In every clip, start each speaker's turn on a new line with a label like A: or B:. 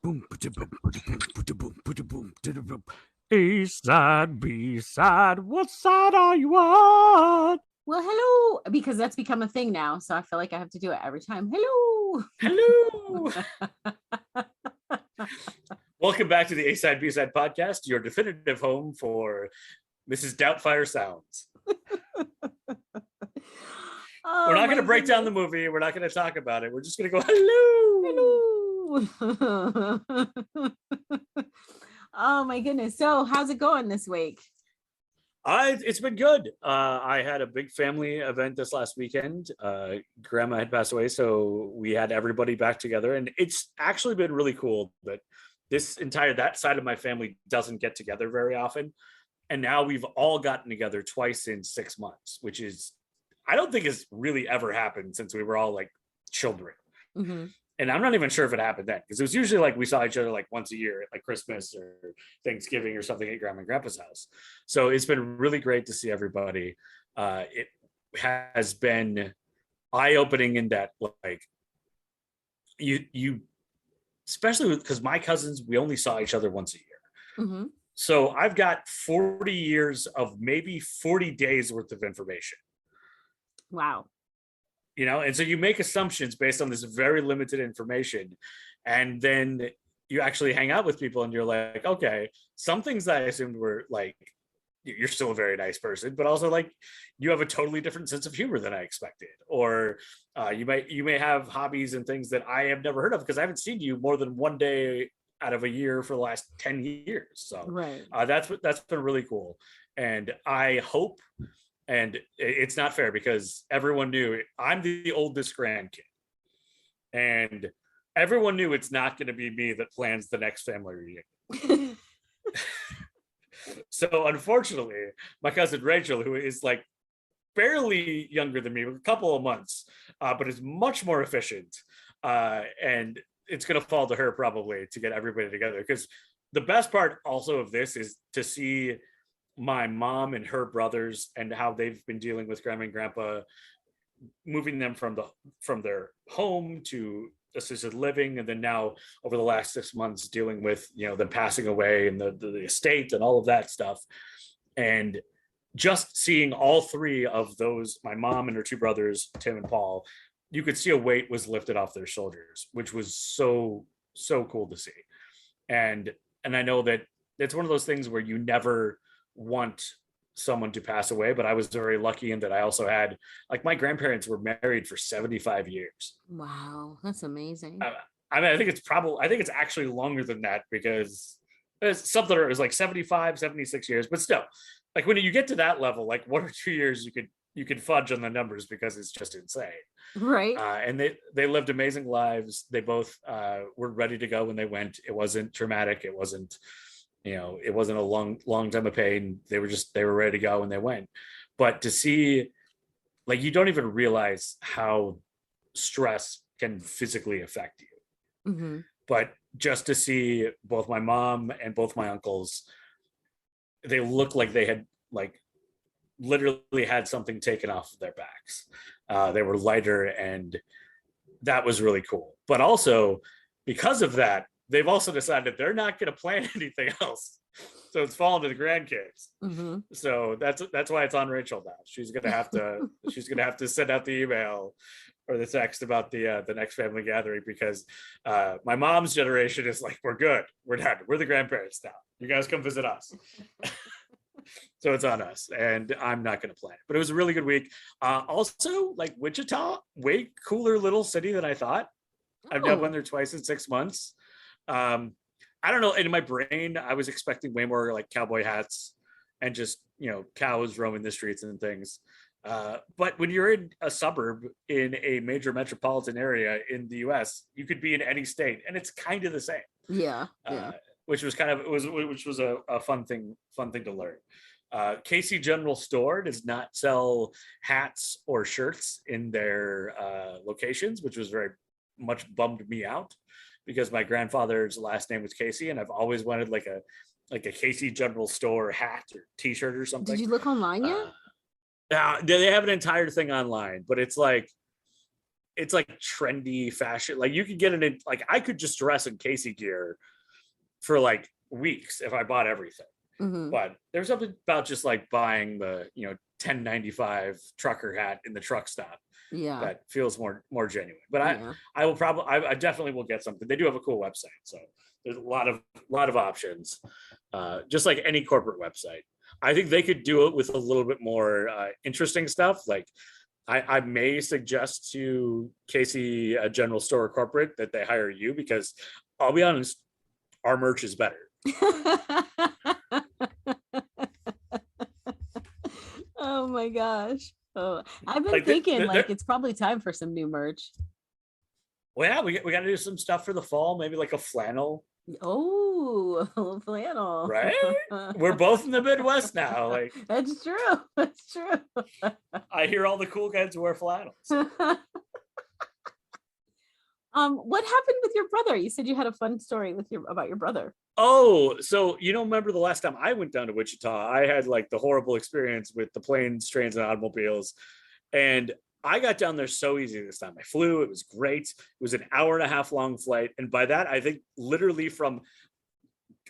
A: A side, B side, what side are you on?
B: Well, hello, because that's become a thing now. So I feel like I have to do it every time. Hello.
A: Hello. Welcome back to the A Side, B Side podcast, your definitive home for Mrs. Doubtfire Sounds. We're not going to break down the movie. We're not going to talk about it. We're just going to go, hello.
B: Hello. Oh, my goodness. So how's it going this week?
A: It's been good. I had a big family event this last weekend. Grandma had passed away, so we had everybody back together. And it's actually been really cool that that side of my family doesn't get together very often. And now we've all gotten together twice in 6 months, which is, I don't think has really ever happened since we were all like children.
B: Mm-hmm.
A: And I'm not even sure if it happened then, because it was usually like we saw each other like once a year at like Christmas or Thanksgiving or something at Grandma and Grandpa's house. So it's been really great to see everybody. It has been eye-opening in that, like, you especially because my cousins, we only saw each other once a year.
B: Mm-hmm.
A: So I've got 40 years of maybe 40 days worth of information.
B: Wow.
A: And so you make assumptions based on this very limited information, and then you actually hang out with people and you're like, okay, some things that I assumed were like, you're still a very nice person, but also like you have a totally different sense of humor than I expected, or you may have hobbies and things that I have never heard of because I haven't seen you more than one day out of a year for the last 10 years. So
B: right.
A: That's been really cool. And I hope, and it's not fair because everyone knew I'm the oldest grandkid, and everyone knew it's not going to be me that plans the next family reunion. So unfortunately, my cousin Rachel, who is like barely younger than me, a couple of months, but is much more efficient, and it's going to fall to her probably to get everybody together. Because the best part also of this is to see my mom and her brothers and how they've been dealing with Grandma and Grandpa, moving them from their home to assisted living, and then now over the last 6 months dealing with them passing away and the estate and all of that stuff. And just seeing all three of those, my mom and her two brothers, Tim and Paul, you could see a weight was lifted off their shoulders, which was so cool to see. And I know that it's one of those things where you never want someone to pass away, but I was very lucky in that I also had, like, my grandparents were married for 75 years.
B: Wow, that's amazing.
A: I mean, I think it's actually longer than that, because it's something that was like 75, 76 years, but still, like, when you get to that level, like 1 or 2 years, you could fudge on the numbers because it's just insane.
B: Right.
A: And they lived amazing lives. They both were ready to go when they went. It wasn't traumatic. It wasn't a long time of pain. They were ready to go when they went. But to see, like, you don't even realize how stress can physically affect you.
B: Mm-hmm.
A: But just to see both my mom and both my uncles, they look like they had, like, literally had something taken off of their backs. They were lighter, and that was really cool. But also, because of that, they've also decided they're not going to plan anything else. So it's fallen to the grandkids.
B: Mm-hmm.
A: So that's why it's on Rachel now. She's gonna have to send out the email or the text about the next family gathering, because my mom's generation is like, we're good, we're done, we're the grandparents now. You guys come visit us. So it's on us, and I'm not going to plan it. But it was a really good week. Also, like, Wichita, way cooler little city than I thought. I've now been there twice in 6 months. I don't know. In my brain, I was expecting way more like cowboy hats and just, cows roaming the streets and things. But when you're in a suburb in a major metropolitan area in the US, you could be in any state and it's kind of the same.
B: Yeah.
A: Which was a fun thing to learn. Casey General Store does not sell hats or shirts in their locations, which was very much bummed me out, because my grandfather's last name was Casey, and I've always wanted like a Casey General Store hat or T-shirt or something.
B: Did you look online yet?
A: They have an entire thing online, but it's like it's like trendy fashion. Like you could get it in, like I could just dress in Casey gear for like weeks if I bought everything. But there's something about just like buying the, 10.95 trucker hat in the truck stop that feels more genuine. But I will probably, I definitely will get something. They do have a cool website, so there's a lot of options, just like any corporate website. I think they could do it with a little bit more interesting stuff. Like I may suggest to Casey General Store Corporate that they hire you, because I'll be honest, our merch is better.
B: Oh my gosh. Oh, I've been thinking it's probably time for some new merch.
A: Well, yeah, we got to do some stuff for the fall, maybe like a flannel.
B: Oh, a flannel.
A: Right? We're both in the Midwest now. Like
B: that's true. That's true.
A: I hear all the cool kids wear flannels.
B: What happened with your brother? You said you had a fun story about your brother.
A: Oh, so remember the last time I went down to Wichita, I had like the horrible experience with the planes, trains, and automobiles. And I got down there so easy this time. I flew, it was great. It was an 1.5 hour long flight. And by that, I think literally from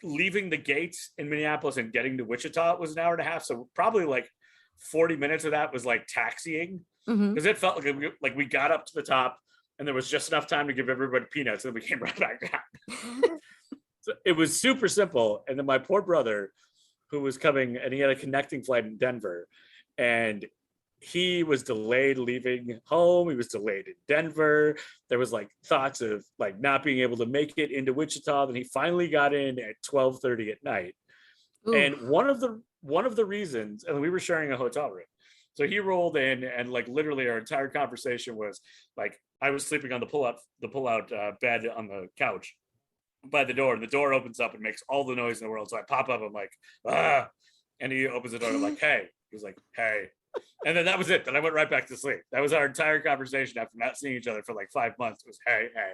A: leaving the gate in Minneapolis and getting to Wichita, it was an 1.5 hours. So probably like 40 minutes of that was like taxiing, because it felt like we got up to the top and there was just enough time to give everybody peanuts, and then we came right back down. So it was super simple. And then my poor brother, who was coming, and he had a connecting flight in Denver, and he was delayed leaving home. He was delayed in Denver. There was like thoughts of like not being able to make it into Wichita. Then he finally got in at 12:30 at night. Ooh. And one of the reasons, and we were sharing a hotel room. So he rolled in, and like literally our entire conversation was like, I was sleeping on the pull-out bed on the couch by the door, and the door opens up and makes all the noise in the world. So I pop up, I'm like, ah, and he opens the door, and I'm like, hey. He was like, hey. And then that was it. Then I went right back to sleep. That was our entire conversation after not seeing each other for like 5 months. It was, hey, hey.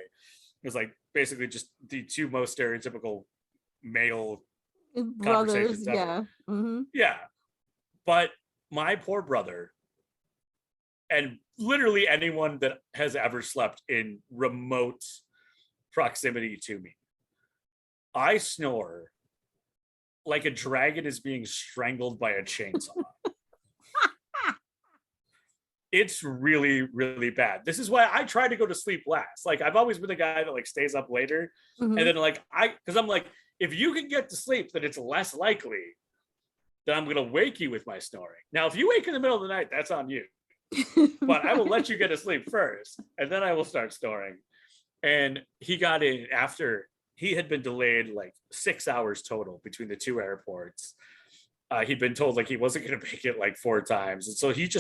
A: It was like basically just the two most stereotypical male
B: brothers.
A: Yeah. Yeah. But my poor brother, and literally anyone that has ever slept in remote proximity to me, I snore like a dragon is being strangled by a chainsaw. It's really, really bad. This is why I try to go to sleep last. Like I've always been the guy that like stays up later. And then like because I'm like, if you can get to sleep, then it's less likely that I'm gonna wake you with my snoring. Now, if you wake in the middle of the night, that's on you. But I will let you get to sleep first, and then I will start snoring. And he got in after he had been delayed like 6 hours total between the two airports. He'd been told like he wasn't going to make it like 4 times. And so he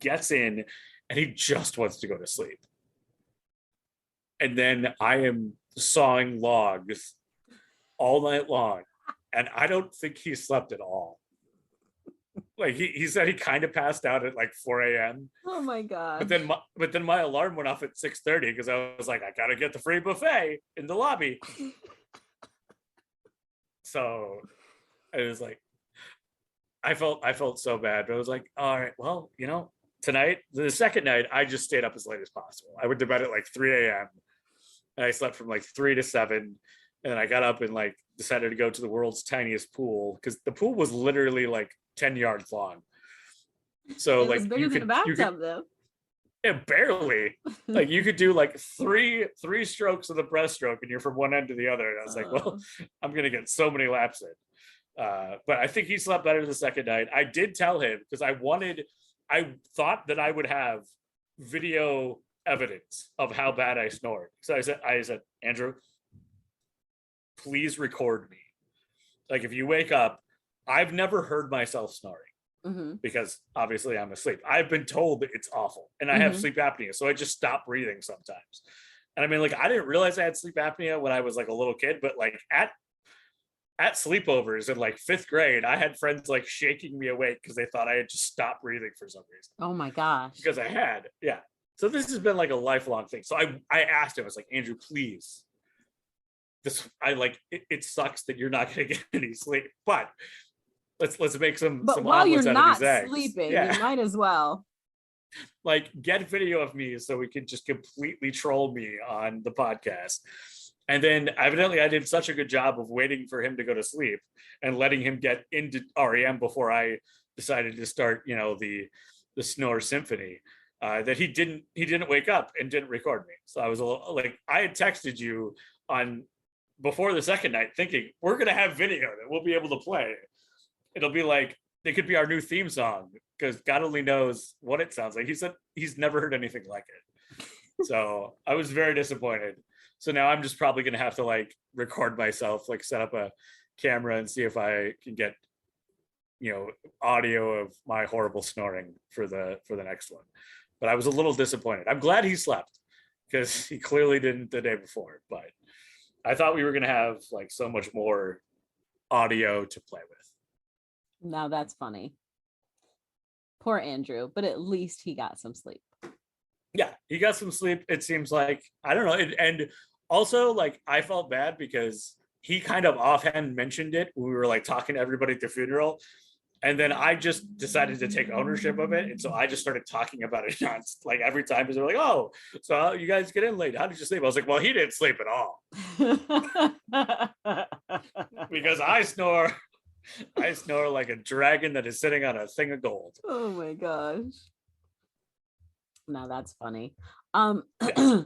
A: gets in and he just wants to go to sleep. And then I am sawing logs all night long. And I don't think he slept at all. Like he said he kind of passed out at like 4 a.m.
B: Oh my God.
A: But then my alarm went off at 6:30 because I was like, I gotta get the free buffet in the lobby. So it was like I felt so bad, but I was like, all right, well, tonight, the second night, I just stayed up as late as possible. I went to bed at like 3 a.m. and I slept from like 3 to 7. And then I got up and like decided to go to the world's tiniest pool, because the pool was literally like 10 yards long. So
B: it was bigger than a bathtub though.
A: Yeah, barely. Like you could do like three strokes of the breaststroke and you're from one end to the other. And I was like, well, I'm gonna get so many laps in. But I think he slept better the second night. I did tell him, because I thought that I would have video evidence of how bad I snored. So I said, Andrew, please record me. Like if you wake up, I've never heard myself snoring because obviously I'm asleep. I've been told that it's awful, and I have sleep apnea, so I just stop breathing sometimes. And I mean, like I didn't realize I had sleep apnea when I was like a little kid, but like at sleepovers in like 5th grade, I had friends like shaking me awake because they thought I had just stopped breathing for some reason.
B: Oh my gosh.
A: Because I had, yeah. So this has been like a lifelong thing. So I asked him, I was like, Andrew, please. It sucks that you're not going to get any sleep, but let's make some
B: while you're
A: omelets out
B: not
A: of these eggs.
B: sleeping, you might as well.
A: like get video of me so we can just completely troll me on the podcast. And then evidently I did such a good job of waiting for him to go to sleep and letting him get into REM before I decided to start, the Snore Symphony, that he didn't wake up and didn't record me. So I was like, I had texted you on before the second night thinking we're gonna have video that we'll be able to play. It'll be like, it could be our new theme song, because God only knows what it sounds like. He said he's never heard anything like it. So I was very disappointed. So now I'm just probably gonna have to like record myself, like set up a camera and see if I can get audio of my horrible snoring for the next one. But I was a little disappointed. I'm glad he slept, because he clearly didn't the day before. But I thought we were gonna have like so much more audio to play with.
B: Now that's funny. Poor Andrew, but at least he got some sleep.
A: Yeah, he got some sleep. It seems like, I don't know. And also, like, I felt bad because he kind of offhand mentioned it when we were like talking to everybody at the funeral. And then I just decided to take ownership of it. And so I just started talking about it like every time, because they're like, oh, so you guys get in late. How did you sleep? I was like, well, he didn't sleep at all. Because I snore like a dragon that is sitting on a thing of gold.
B: Oh my gosh. No, that's funny.
A: Yeah.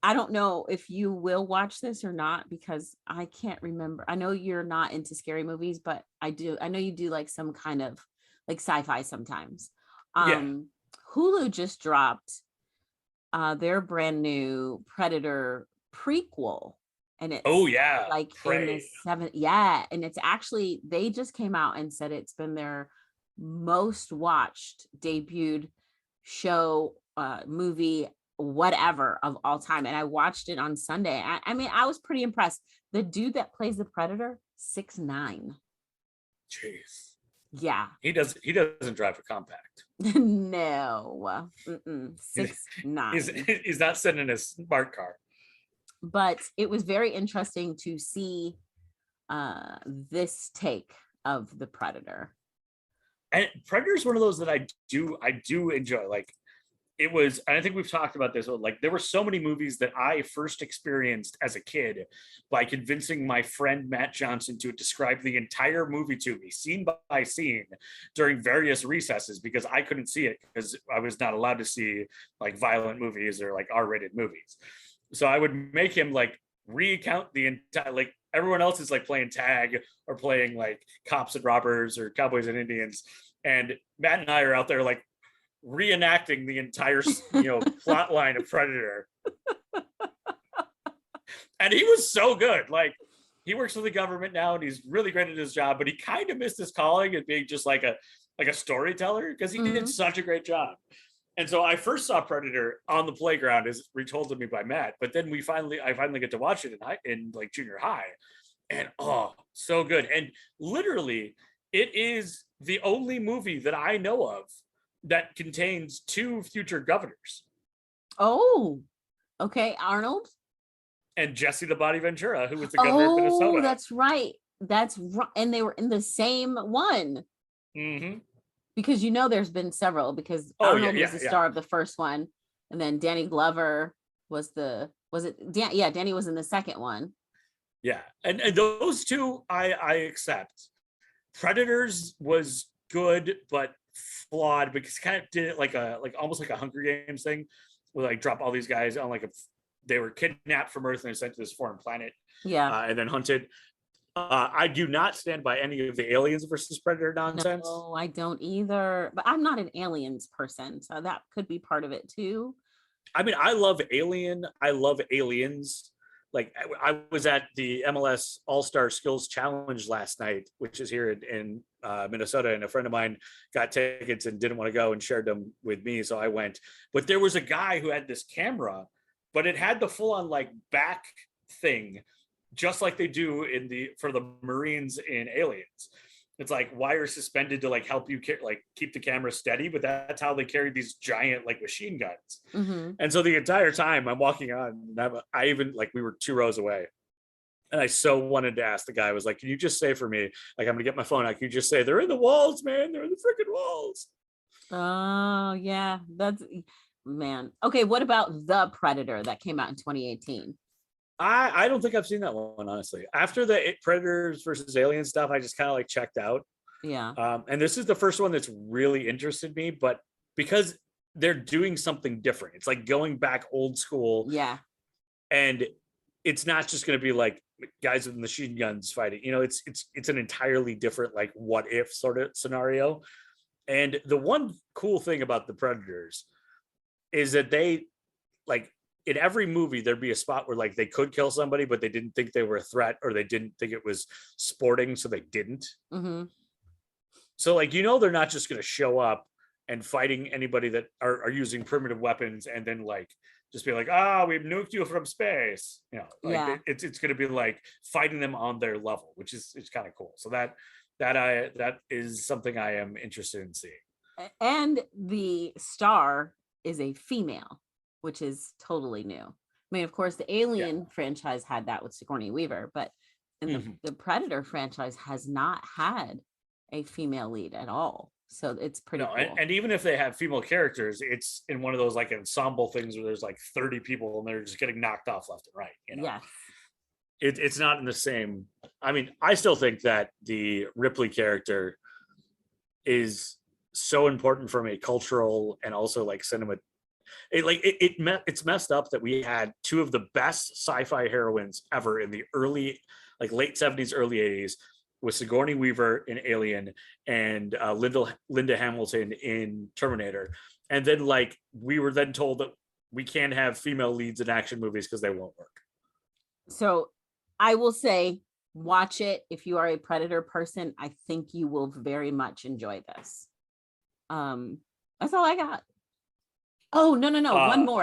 B: I don't know if you will watch this or not, because I can't remember. I know you're not into scary movies, but I know you do like some kind of like sci-fi sometimes. Hulu just dropped their brand new Predator prequel, and it's like Prey. In the seventh, and it's actually, they just came out and said it's been their most watched debuted show, movie, whatever, of all time. And I watched it on Sunday. I mean, I was pretty impressed. The dude that plays the Predator, 6'9".
A: Jeez.
B: Yeah.
A: He doesn't drive a compact.
B: No. 6'9".
A: He's not sitting in a smart car.
B: But it was very interesting to see this take of the Predator.
A: And Predator is one of those that I do enjoy. Like, it was, and I think we've talked about this, like there were so many movies that I first experienced as a kid by convincing my friend Matt Johnson to describe the entire movie to me, scene by scene, during various recesses, because I couldn't see it because I was not allowed to see like violent movies or like R-rated movies. So I would make him like recount the entire, like everyone else is like playing tag or playing like cops and robbers or cowboys and Indians, and Matt and I are out there like reenacting the entire plot line of Predator. And he was so good. Like, he works for the government now and he's really great at his job, but he kind of missed his calling at being just like a storyteller, because he did such a great job. And so I first saw Predator on the playground, as retold to me by Matt, but then I finally get to watch it in like junior high, and oh, so good. And literally, it is the only movie that I know of that contains two future governors.
B: Oh, okay. Arnold
A: and Jesse the Body Ventura, who was the governor of Minnesota.
B: Oh, that's right. And they were in the same one.
A: Mm-hmm.
B: Because there's been several, because Arnold was the star of the first one, and then Danny Glover Danny was in the second one. Yeah.
A: And those two I accept. Predators was good, but flawed, because kind of did it like almost like a Hunger Games thing, where like drop all these guys on they were kidnapped from Earth and sent to this foreign planet, and then hunted. I do not stand by any of the Aliens versus Predator nonsense.
B: No, I don't either, but I'm not an Aliens person, so that could be part of it too.
A: I mean, I love Alien. I love Aliens. Like, I was at the MLS All-Star Skills Challenge last night, which is here in Minnesota, and a friend of mine got tickets and didn't want to go and shared them with me, so I went. But there was a guy who had this camera, but it had the full-on like back thing, just like they do for the Marines in Aliens. It's like wire suspended to like help you keep the camera steady, but that's how they carry these giant like machine guns.
B: Mm-hmm.
A: And so the entire time I'm walking on, and I even like, we were 2 rows away, and I so wanted to ask the guy, I was like, can you just say for me, like, I'm gonna get my phone out, can you just say, they're in the walls, man, they're in the freaking walls.
B: Oh yeah, that's man. Okay, what about The Predator that came out in 2018?
A: I don't think I've seen that one, honestly. After the Predators versus Alien stuff, I just kind of like checked out.
B: Yeah,
A: And this is the first one that's really interested me, but because they're doing something different, it's like going back old school,
B: yeah,
A: and it's not just going to be like guys with machine guns fighting. It's an entirely different like what if sort of scenario. And the one cool thing about the Predators is that they like in every movie there'd be a spot where like they could kill somebody, but they didn't think they were a threat or they didn't think it was sporting, so they didn't.
B: mm-hmm.
A: So like they're not just going to show up and fighting anybody that are using primitive weapons and then like just be like, we've nuked you from space. Like
B: Yeah.
A: it's going to be like fighting them on their level, which is kind of cool. So that is something I am interested in seeing.
B: And the star is a female, which is totally new. I mean, of course, the Alien franchise had that with Sigourney Weaver, but in the Predator franchise has not had a female lead at all. So it's pretty cool.
A: And even if they have female characters, it's in one of those like ensemble things where there's like 30 people and they're just getting knocked off left and right.
B: Yes.
A: It's not in the same. I mean, I still think that the Ripley character is so important from a cultural and also like cinema. It's messed up that we had two of the best sci-fi heroines ever in the early, like late 70s, early 80s, with Sigourney Weaver in Alien and Linda Hamilton in Terminator. And then like we were then told that we can't have female leads in action movies because they won't work.
B: So I will say, watch it. If you are a Predator person, I think you will very much enjoy this. That's all I got. Oh, no.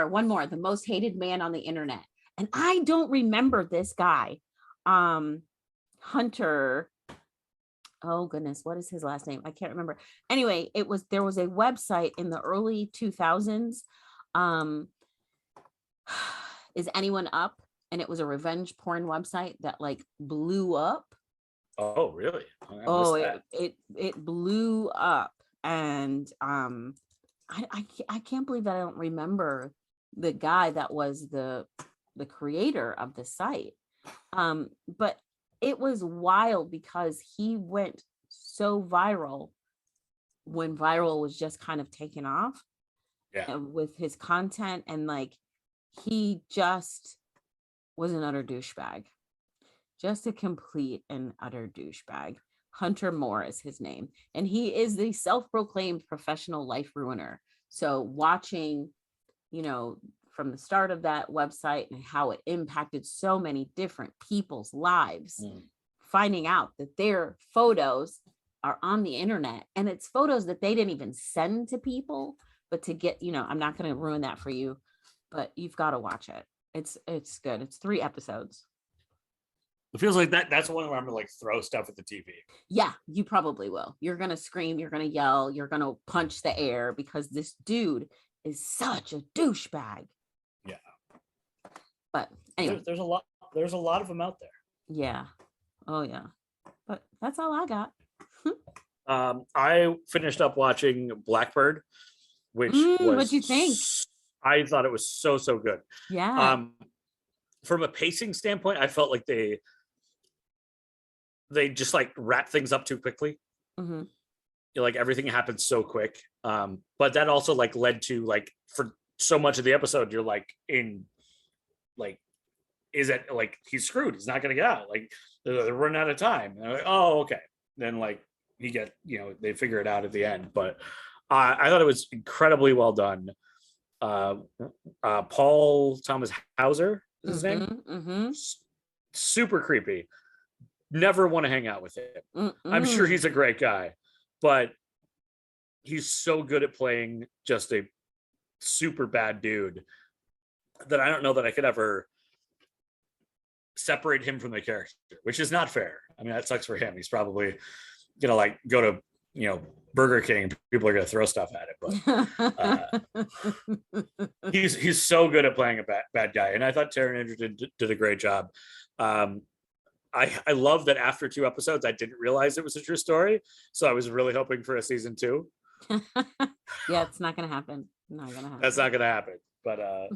B: One more. The most hated man on the internet. And I don't remember this guy. Hunter. Oh goodness, what is his last name? I can't remember. Anyway, there was a website in the early 2000s. Is Anyone Up? And it was a revenge porn website that like blew up.
A: Oh, really?
B: It blew up. And I can't believe that I don't remember the guy that was the creator of the site. But it was wild because he went so viral when viral was just kind of taken off with his content, and like he just was an utter douchebag, just a complete and utter douchebag. Hunter Moore is his name, and he is the self-proclaimed professional life ruiner. So watching, from the start of that website and how it impacted so many different people's lives, finding out that their photos are on the internet, and it's photos that they didn't even send to people, but to get, I'm not going to ruin that for you, but you've got to watch it. It's good. It's 3 episodes.
A: It feels like that's one where I'm gonna like throw stuff at the TV.
B: Yeah, you probably will. You're gonna scream, you're gonna yell, you're gonna punch the air because this dude is such a douchebag.
A: Yeah.
B: But anyway,
A: there's a lot of them out there.
B: Yeah. Oh yeah. But that's all I got.
A: I finished up watching Blackbird, which
B: what'd you think?
A: I thought it was so good.
B: Yeah.
A: From a pacing standpoint, I felt like they just like wrap things up too quickly.
B: Mm-hmm.
A: Like everything happened so quick. But that also like led to like for so much of the episode, you're like in like, is it like he's screwed? He's not gonna get out. Like they're running out of time. And I'm like, oh, okay. Then like they figure it out at the end. But I thought it was incredibly well done. Paul Thomas Hauser is his name.
B: Mm-hmm.
A: Super creepy. Never want to hang out with him. I'm sure he's a great guy, but he's so good at playing just a super bad dude that I don't know that I could ever separate him from the character, which is not fair. I mean, that sucks for him. He's probably gonna like go to Burger King and people are gonna throw stuff at it, but he's so good at playing a bad guy, and I thought Taron Egerton did a great job. I love that after 2 episodes I didn't realize it was a true story, so I was really hoping for a season 2.
B: Yeah, it's not gonna happen. Not gonna happen.
A: That's not going to happen. But I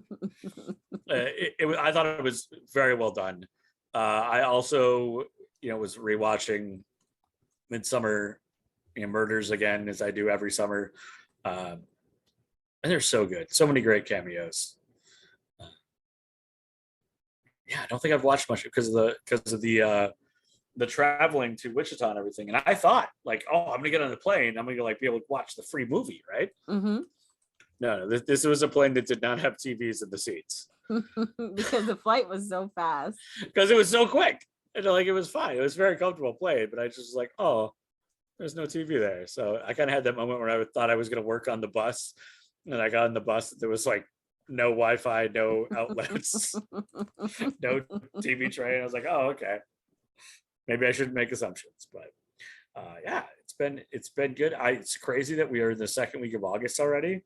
A: thought it was very well done. I also, was rewatching Midsummer Murders again, as I do every summer. And they're so good. So many great cameos. Yeah, I don't think I've watched much because of the traveling to Wichita and everything. And I thought like, oh, I'm gonna get on the plane. I'm gonna like be able to watch the free movie, right?
B: Mm-hmm.
A: No, this was a plane that did not have TVs in the seats
B: Because the flight was so fast.
A: because it was so quick. And like it was fine. It was a very comfortable plane, but I just was like, oh, there's no TV there. So I kind of had that moment where I thought I was gonna work on the bus, and I got on the bus. There was like no Wi-Fi, no outlets, no TV tray. I was like, oh, okay. Maybe I shouldn't make assumptions, but yeah, it's been good. It's crazy that we are in the second week of August already,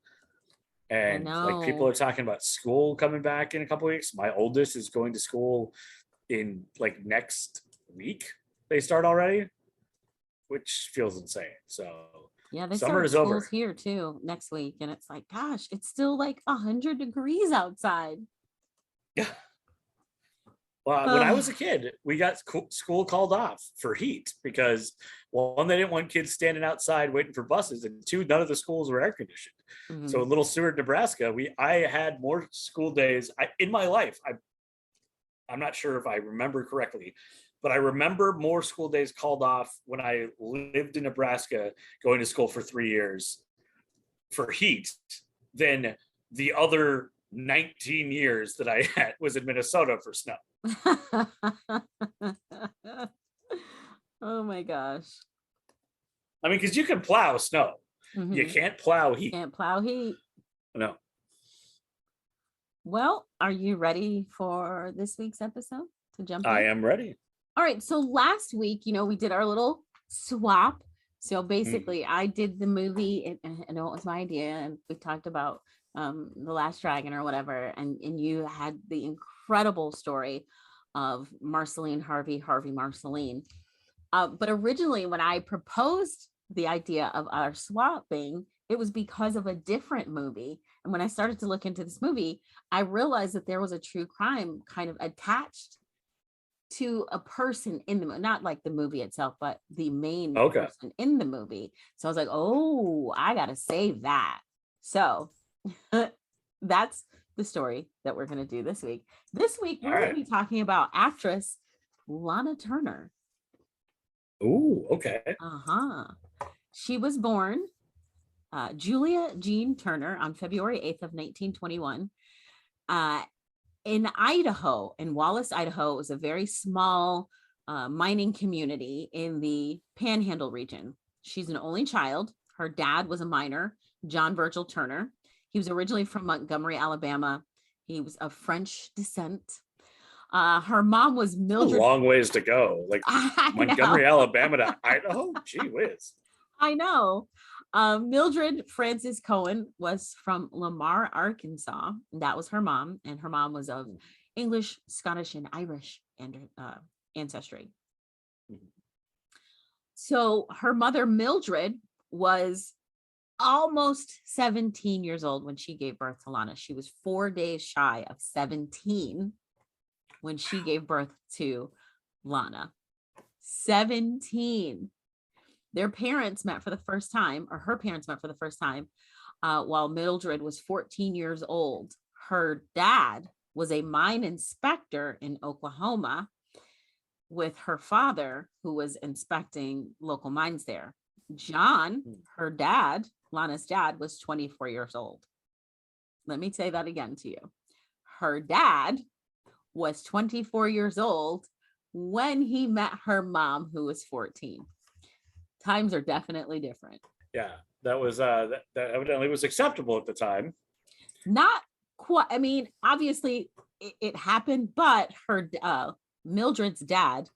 A: and like people
B: know.
A: are talking about school coming back in a couple weeks. My oldest is going to school in like next week. They start already, which feels insane. So
B: Yeah, they
A: summer
B: start
A: is
B: schools
A: over.
B: here too next week, and it's like, gosh, it's still like 100 degrees outside.
A: Yeah. Well, when I was a kid, we got school called off for heat because one, they didn't want kids standing outside waiting for buses, and two, none of the schools were air conditioned. So
B: Mhm.
A: in Little Seward, Nebraska, I had more school days in my life. I'm not sure if I remember correctly, but I remember more school days called off when I lived in Nebraska, going to school for 3 years for heat than the other 19 years that I had was in Minnesota for snow.
B: Oh my gosh.
A: I mean, because you can plow snow, you
B: Mhm.
A: can't plow heat.
B: Can't plow heat.
A: No,
B: Well, are you ready for this week's episode to jump
A: I
B: in?
A: am ready.
B: All right. So last week, we did our little swap. So
A: Mm.
B: basically, I did the movie. I know it was my idea, and we talked about The Last Dragon or whatever. And you had the incredible story of Marceline Harvey Marceline. But originally, when I proposed the idea of our swapping, it was because of a different movie. And when I started to look into this movie, I realized that there was a true crime kind of attached to a person in the movie, not like the movie itself, but the main
A: Okay.
B: person in the movie. So I was like, oh, I got to save that. So that's the story that we're going to do this week. This week,
A: All
B: we're going
A: right.
B: to be talking about actress Lana Turner.
A: Ooh, okay.
B: Uh-huh. She was born Julia Jean Turner on February 8th of 1921. In Idaho, in Wallace, Idaho. It was a very small mining community in the Panhandle region. She's an only child. Her dad was a miner, John Virgil Turner. He was originally from Montgomery, Alabama. He was of French descent. Her mom was
A: A
B: Mildred.
A: long ways to go. Like
B: I
A: Montgomery,
B: know.
A: Alabama to Idaho. Gee whiz.
B: I know. Mildred Frances Cohen was from Lamar, Arkansas. That was her mom, and her mom was of English, Scottish, and Irish ancestry. So her mother, Mildred, was almost 17 years old when she gave birth to Lana. She was 4 days shy of 17 when she gave birth to Lana. 17. Their parents met for the first time, or her parents met for the first time, while Mildred was 14 years old. Her dad was a mine inspector in Oklahoma with her father, who was inspecting local mines there. John, her dad, Lana's dad, was 24 years old. Let me say that again to you. Her dad was 24 years old when he met her mom, who was 14. Times are definitely different.
A: Yeah, that was that evidently was acceptable at the time.
B: Not quite. I mean, obviously it happened, but her Mildred's dad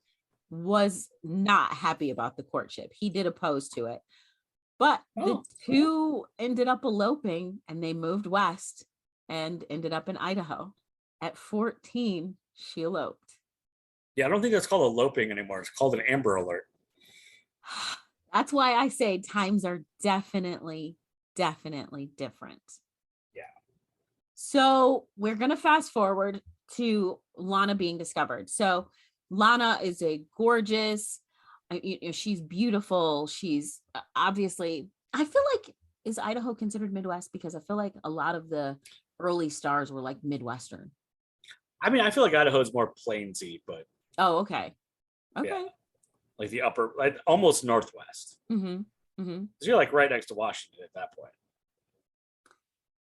B: was not happy about the courtship. He did oppose to it, but the two ended up eloping, and they moved west and ended up in Idaho. At 14, she eloped.
A: Yeah, I don't think that's called eloping anymore. It's called an Amber Alert.
B: That's why I say times are definitely, definitely different.
A: Yeah.
B: So we're going to fast forward to Lana being discovered. So Lana is a gorgeous, she's beautiful. She's obviously, I feel like, is Idaho considered Midwest? Because I feel like a lot of the early stars were like Midwestern.
A: I mean, I feel like Idaho's more plainsy, but
B: Oh, okay.
A: yeah,
B: Okay.
A: like the upper, like almost northwest.
B: Mm-hmm. Mm-hmm.
A: Because you're like right next to Washington at that point.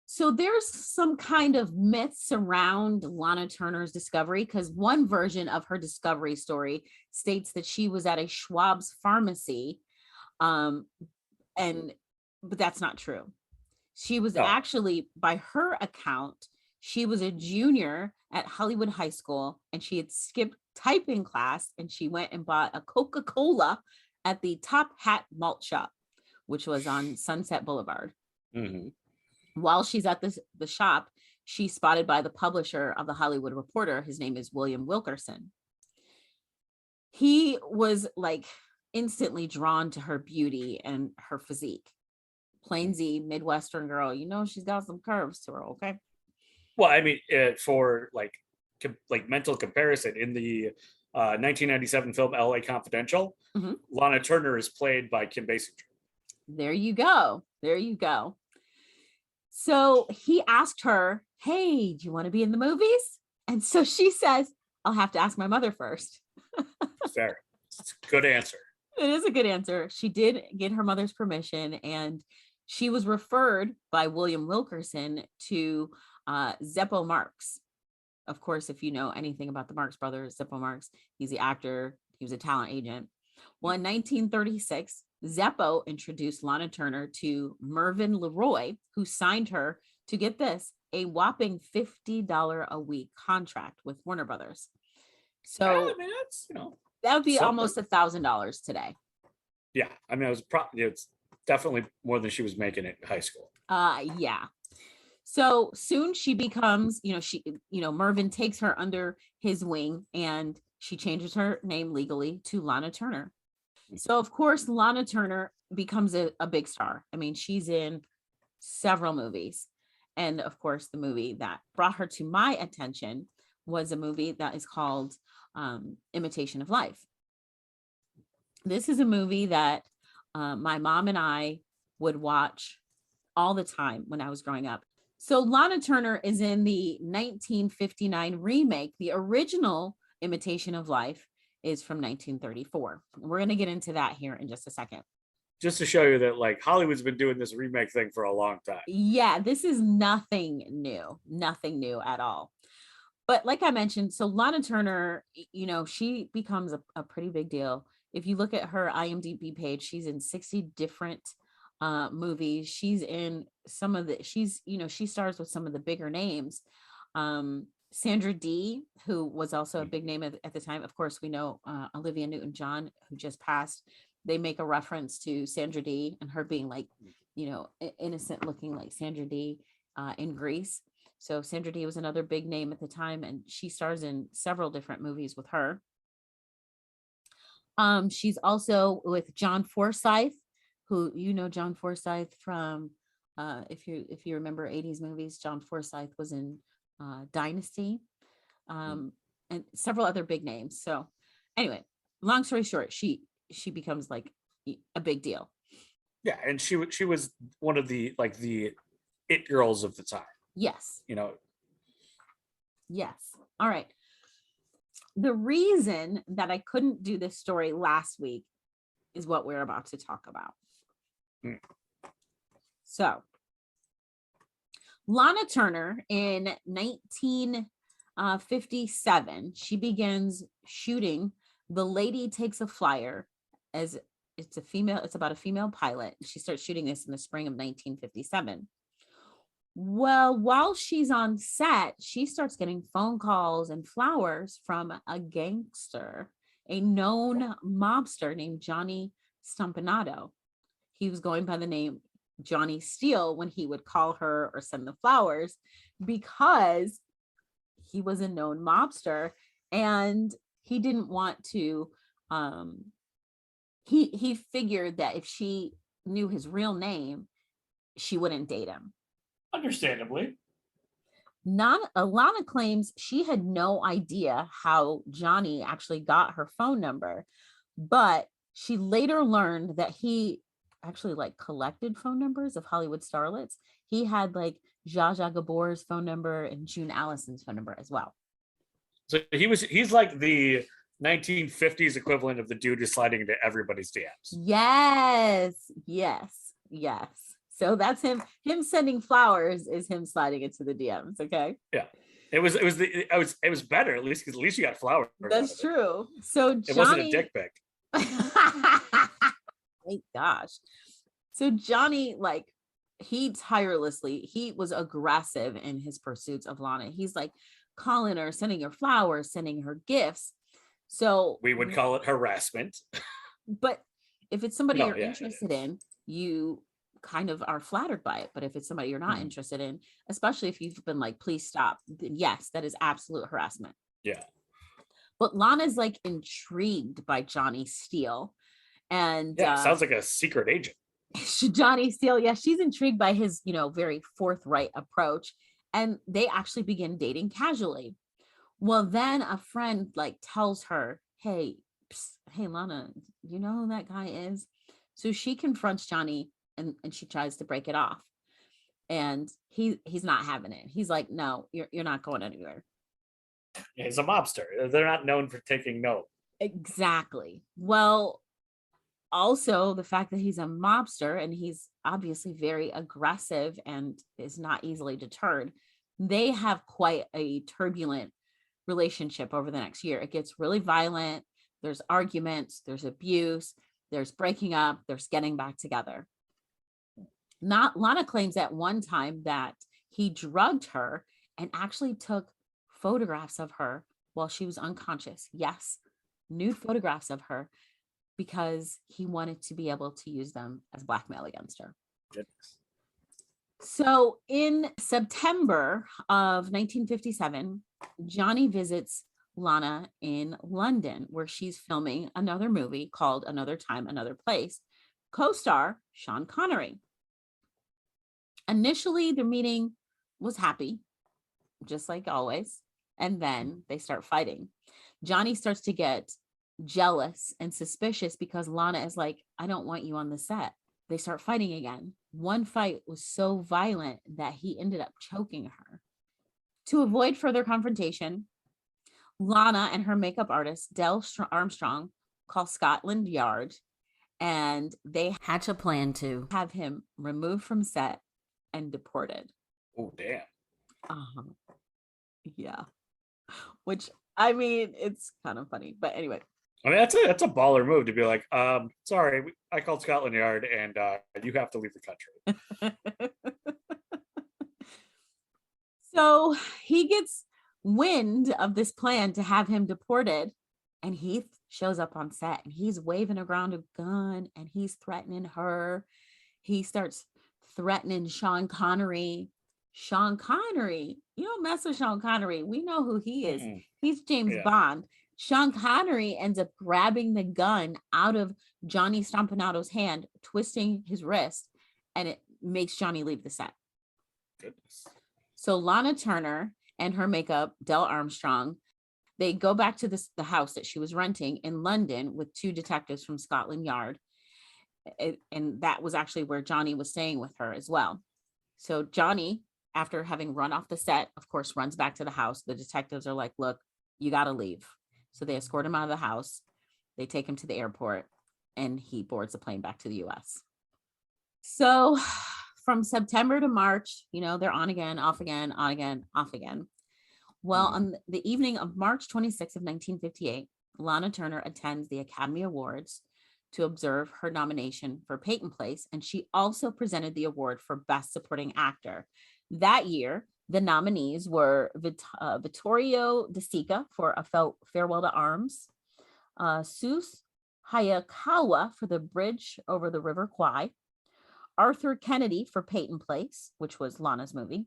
B: So there's some kind of myths around Lana Turner's discovery, because one version of her discovery story states that she was at a Schwab's pharmacy, um, and but that's not true. She was
A: No.
B: actually, by her account, she was a junior at Hollywood High School, and she had skipped typing class, and she went and bought a Coca-Cola at the Top Hat Malt Shop, which was on Sunset Boulevard.
A: Mm-hmm.
B: While she's at the shop, she's spotted by the publisher of the Hollywood Reporter. His name is William Wilkerson. He was like instantly drawn to her beauty and her physique. Plain Z, Midwestern girl, she's got some curves to her. Okay.
A: Well, I mean, for like mental comparison, in the 1997 film L.A. Confidential,
B: Mm-hmm.
A: Lana Turner is played by Kim Basinger.
B: There you go. There you go. So he asked her, hey, do you want to be in the movies? And so she says, I'll have to ask my mother first.
A: Fair. It's a good answer.
B: It is a good answer. She did get her mother's permission, and she was referred by William Wilkerson to Zeppo Marx. Of course, if you know anything about the Marx brothers, Zeppo Marx, he's the actor, he was a talent agent. Well, in 1936, Zeppo introduced Lana Turner to Mervyn LeRoy, who signed her to, get this, a whopping $50 a week contract with Warner Brothers. So
A: I mean, that's,
B: that would be
A: something.
B: almost $1,000 today.
A: Yeah, I mean, it's definitely more than she was making in high school.
B: Yeah. So soon she becomes, Mervyn takes her under his wing, and she changes her name legally to Lana Turner. So of course, Lana Turner becomes a big star. I mean, she's in several movies. And of course, the movie that brought her to my attention was a movie that is called Imitation of Life. This is a movie that my mom and I would watch all the time when I was growing up. So Lana Turner is in the 1959 remake. The original Imitation of Life is from 1934. We're going to get into that here in just a second.
A: Just to show you that like Hollywood's been doing this remake thing for a long time.
B: Yeah, this is nothing new at all. But like I mentioned, so Lana Turner, she becomes a pretty big deal. If you look at her IMDb page, she's in 60 different movies. She's in she stars with some of the bigger names. Sandra Dee, who was also a big name at the time. Of course, we know Olivia Newton-John, who just passed. They make a reference to Sandra Dee and her being like, innocent looking like Sandra Dee in Grease. So Sandra Dee was another big name at the time, and she stars in several different movies with her. She's also with John Forsythe, who John Forsythe from if you remember 80s movies. John Forsythe was in Dynasty, and several other big names. So anyway, long story short, she becomes like a big deal.
A: Yeah, and she was one of the it girls of the time.
B: Yes.
A: Yes.
B: All right. The reason that I couldn't do this story last week is what we're about to talk about. So Lana Turner in 1957, she begins shooting The Lady Takes a Flyer, as it's about a female pilot. She starts shooting this in the spring of 1957. Well, while she's on set, she starts getting phone calls and flowers from a gangster, a known mobster named Johnny Stompanato. He was going by the name Johnny Steele when he would call her or send the flowers, because he was a known mobster, and he didn't want to he figured that if she knew his real name, she wouldn't date him.
A: Understandably.
B: Alana claims she had no idea how Johnny actually got her phone number, but she later learned that he actually like collected phone numbers of Hollywood starlets. He had like Zsa Zsa Gabor's phone number and June Allison's phone number as well.
A: So he's like the 1950s equivalent of the dude who's sliding into everybody's DMs.
B: Yes. So that's him. Him sending flowers is him sliding into the DMs. Okay.
A: Yeah. It was better at least, because at least you got flowers.
B: That's true. So Johnny,
A: it wasn't a dick pic.
B: Thank gosh. So Johnny, like, he was aggressive in his pursuits of Lana. He's like calling her, sending her flowers, sending her gifts. So
A: we would call it harassment.
B: But if it's somebody you're interested in, you kind of are flattered by it. But if it's somebody you're not interested in, especially if you've been like, please stop, then yes, that is absolute harassment.
A: Yeah.
B: But Lana's like intrigued by Johnny Steele. And
A: sounds like a secret agent.
B: Johnny Steele, she's intrigued by his, very forthright approach. And they actually begin dating casually. Well, then a friend like tells her, hey, Lana, you know who that guy is? So she confronts Johnny and she tries to break it off. And he's not having it. He's like, no, you're not going anywhere.
A: He's a mobster. They're not known for taking no.
B: Exactly. Well, also the fact that he's a mobster and he's obviously very aggressive and is not easily deterred. They have quite a turbulent relationship over the next year. It gets really violent. There's arguments, there's abuse, there's breaking up, there's getting back together. Lana claims at one time that he drugged her and actually took photographs of her while she was unconscious. Yes, nude photographs of her, because he wanted to be able to use them as blackmail against her.
A: Goodness.
B: So in September of 1957, Johnny visits Lana in London, where she's filming another movie called Another Time, Another Place, co-star Sean Connery. Initially, their meeting was happy, just like always, and then they start fighting. Johnny starts to get jealous and suspicious because Lana is like, I don't want you on the set. They start fighting again. One fight was so violent that he ended up choking her. To avoid further confrontation, Lana and her makeup artist, Del Armstrong, call Scotland Yard, and they hatch a plan to have him removed from set and deported.
A: Oh, damn.
B: Yeah. Which, I mean, it's kind of funny, but anyway.
A: I mean, that's a baller move to be like, sorry, I called Scotland Yard and you have to leave the country.
B: So he gets wind of this plan to have him deported, and Heath shows up on set and he's waving around a gun and he's threatening her. He starts threatening Sean Connery. Sean Connery, you don't mess with Sean Connery. We know who he is. He's James Bond. Sean Connery ends up grabbing the gun out of Johnny Stompanado's hand, twisting his wrist, and it makes Johnny leave the set.
A: Goodness.
B: So Lana Turner and her makeup, Del Armstrong, they go back to the house that she was renting in London with two detectives from Scotland Yard. And that was actually where Johnny was staying with her as well. So Johnny, after having run off the set, of course, runs back to the house. The detectives are like, look, you got to leave. So they escort him out of the house. They take him to the airport and he boards the plane back to the US. So from September to March, they're on again, off again, on again, off again. Well, on the evening of March 26th of 1958, Lana Turner attends the Academy Awards to observe her nomination for Peyton Place, and she also presented the award for Best Supporting Actor. That year, the nominees were Vittorio De Sica for A Farewell to Arms, Sus Hayakawa for The Bridge Over the River Kwai, Arthur Kennedy for Peyton Place, which was Lana's movie,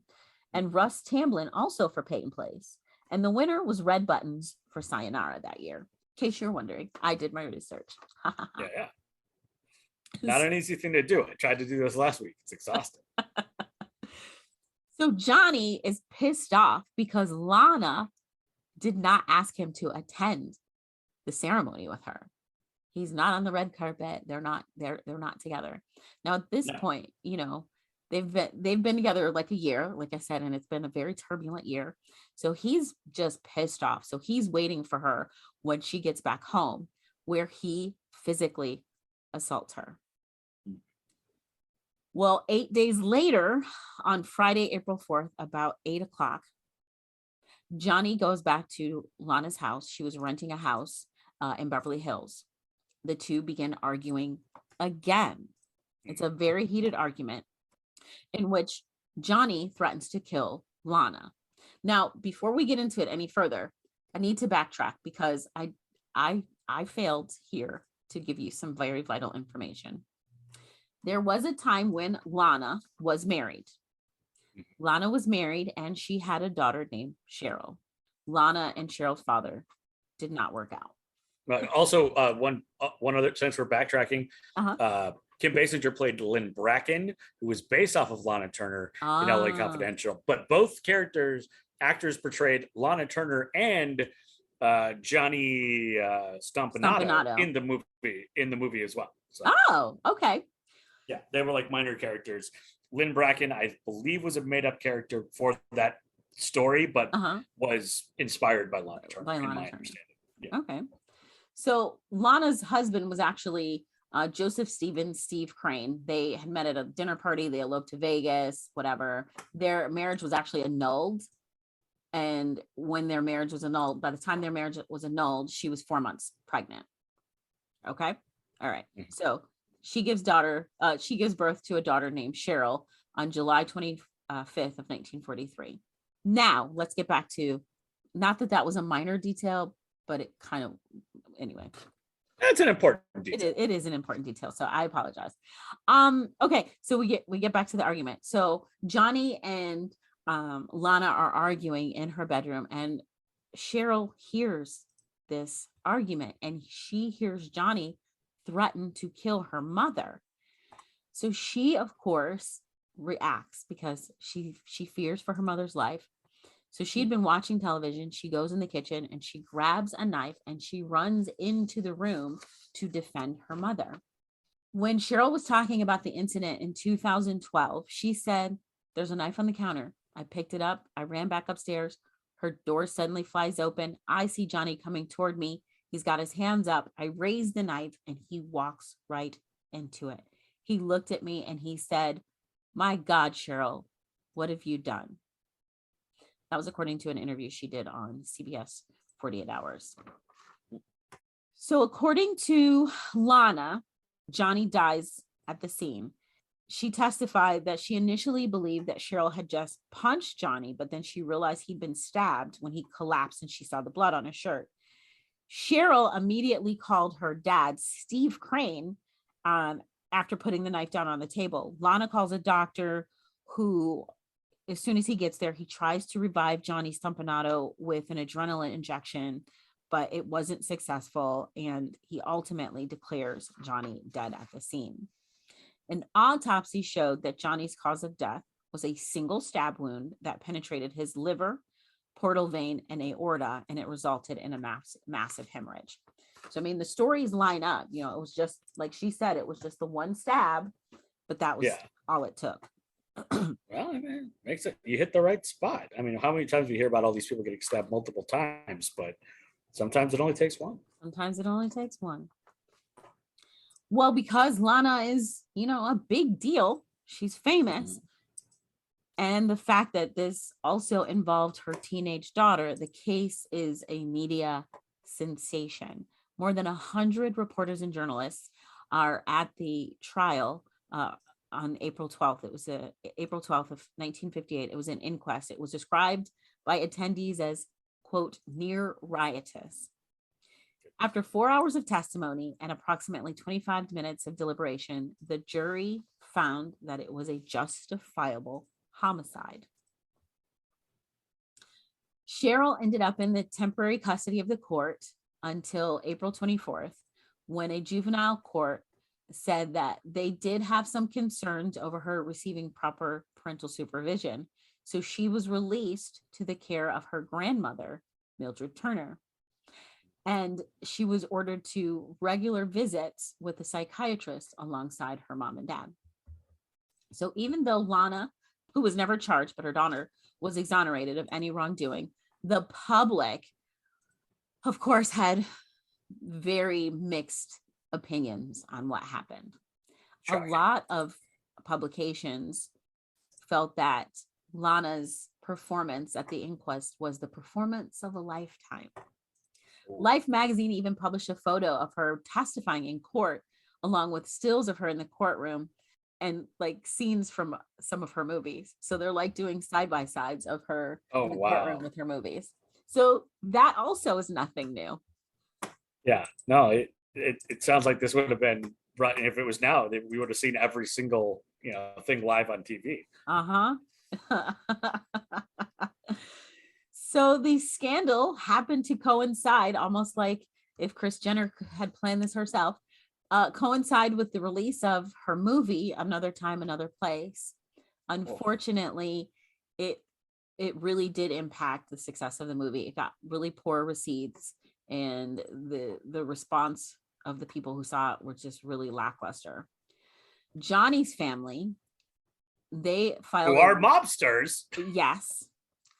B: and Russ Tamblyn also for Peyton Place. And the winner was Red Buttons for Sayonara that year. In case you're wondering, I did my research.
A: Yeah. Not an easy thing to do. I tried to do this last week. It's exhausting.
B: So Johnny is pissed off because Lana did not ask him to attend the ceremony with her. He's not on the red carpet. They're not together. Now at this point, they've been together like a year, like I said, and it's been a very turbulent year. So he's just pissed off. So he's waiting for her when she gets back home, where he physically assaults her. Well, 8 days later, on Friday, April 4th, about 8 o'clock, Johnny goes back to Lana's house. She was renting a house in Beverly Hills. The two begin arguing again. It's a very heated argument in which Johnny threatens to kill Lana. Now, before we get into it any further, I need to backtrack because I failed here to give you some very vital information. There was a time when Lana was married. Lana was married and she had a daughter named Cheryl. Lana and Cheryl's father did not work out.
A: Also, one other, since we're backtracking, Kim Basinger played Lynn Bracken, who was based off of Lana Turner in LA Confidential. But both actors portrayed Lana Turner and Johnny Stompanato in the movie as well. So,
B: oh, okay.
A: Yeah, they were like minor characters. Lynn Bracken, I believe, was a made-up character for that story, but was inspired by Lana Turner, in my understanding. Yeah.
B: Okay. So Lana's husband was actually Joseph Steve Crane. They had met at a dinner party. They eloped to Vegas, whatever. Their marriage was actually annulled. And when their marriage was annulled, by the time their marriage was annulled, she was 4 months pregnant. Okay. All right. So she gives birth to a daughter named Cheryl on July 25th of 1943. Now let's get back to, not that was a minor detail, but it kind of, anyway.
A: That's an important detail.
B: It is an important detail. So I apologize. Okay. So we get back to the argument. So Johnny and Lana are arguing in her bedroom, and Cheryl hears this argument, and she hears Johnny threaten to kill her mother. So she, of course, reacts because she fears for her mother's life. So she'd been watching television. She goes in the kitchen and she grabs a knife and she runs into the room to defend her mother. When Cheryl was talking about the incident in 2012, she said, "There's a knife on the counter. I picked it up. I ran back upstairs. Her door suddenly flies open. I see Johnny coming toward me. He's got his hands up. I raise the knife and he walks right into it. He looked at me and he said, 'My God, Cheryl, what have you done?'" That was according to an interview she did on CBS 48 Hours. So according to Lana, Johnny dies at the scene. She testified that she initially believed that Cheryl had just punched Johnny, but then she realized he'd been stabbed when he collapsed and she saw the blood on his shirt. Cheryl immediately called her dad, Steve Crane, after putting the knife down on the table. Lana calls a doctor who, as soon as he gets there, he tries to revive Johnny Stompanato with an adrenaline injection, but it wasn't successful, and he ultimately declares Johnny dead at the scene. An autopsy showed that Johnny's cause of death was a single stab wound that penetrated his liver, portal vein, and aorta, and it resulted in a massive hemorrhage. So, I mean, the stories line up. It was just, like she said, it was just the one stab, but that was all it took.
A: Well, I mean, makes it, you hit the right spot. I mean, how many times we hear about all these people getting stabbed multiple times, but sometimes it only takes one.
B: Sometimes it only takes one. Well, because Lana is, a big deal, she's famous. And the fact that this also involved her teenage daughter, the case is a media sensation. More than 100 reporters and journalists are at the trial on April 12th. It was April 12th of 1958. It was an inquest. It was described by attendees as, quote, near riotous. After 4 hours of testimony and approximately 25 minutes of deliberation, the jury found that it was a justifiable homicide. Cheryl ended up in the temporary custody of the court until April 24th, when a juvenile court said that they did have some concerns over her receiving proper parental supervision. So she was released to the care of her grandmother, Mildred Turner. And she was ordered to regular visits with a psychiatrist alongside her mom and dad. So even though Lana, who was never charged, but her daughter was exonerated of any wrongdoing, the public, of course, had very mixed opinions on what happened.
A: Shocking.
B: A lot of publications felt that Lana's performance at the inquest was the performance of a lifetime. Life magazine even published a photo of her testifying in court, along with stills of her in the courtroom and like scenes from some of her movies. So they're like doing side by sides of her
A: Oh,
B: in the
A: wow.
B: courtroom with her movies. So that also is nothing new.
A: Yeah, no, it sounds like this would have been brought, if it was now, we would have seen every single thing live on TV.
B: So the scandal happened to coincide, almost like if Kris Jenner had planned this herself, coincide with the release of her movie, Another Time, Another Place. Unfortunately, it really did impact the success of the movie. It got really poor receipts, and the response of the people who saw it were just really lackluster. Johnny's family, they filed
A: who are mobsters.
B: Yes.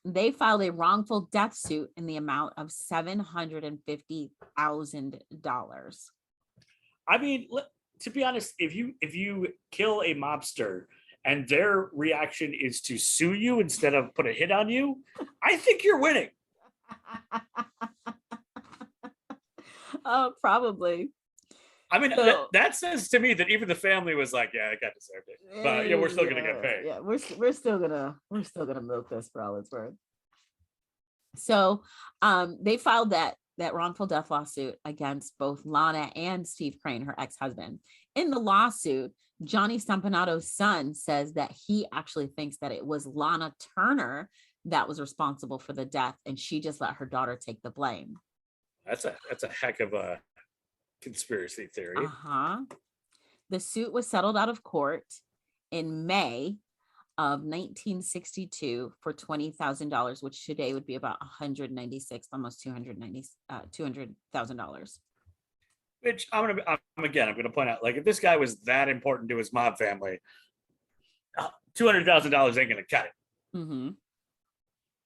B: They filed a wrongful death suit in the amount of $750,000.
A: I mean, to be honest, if you kill a mobster and their reaction is to sue you instead of put a hit on you, I think you're winning.
B: Probably.
A: I mean, so, that says to me that even the family was like, "Yeah, that guy deserved it," but yeah, we're still gonna get paid.
B: Yeah, we're still gonna milk this for all it's worth. So, they filed that wrongful death lawsuit against both Lana and Steve Crane, her ex-husband. In the lawsuit, Johnny Stampanato's son says that he actually thinks that it was Lana Turner that was responsible for the death, and she just let her daughter take the blame.
A: That's a heck of a conspiracy theory.
B: The suit was settled out of court in May of 1962 for $20,000, which today would be about $196, almost $200,000.
A: Which I'm gonna point out, like, if this guy was that important to his mob family, $200,000 ain't gonna cut it.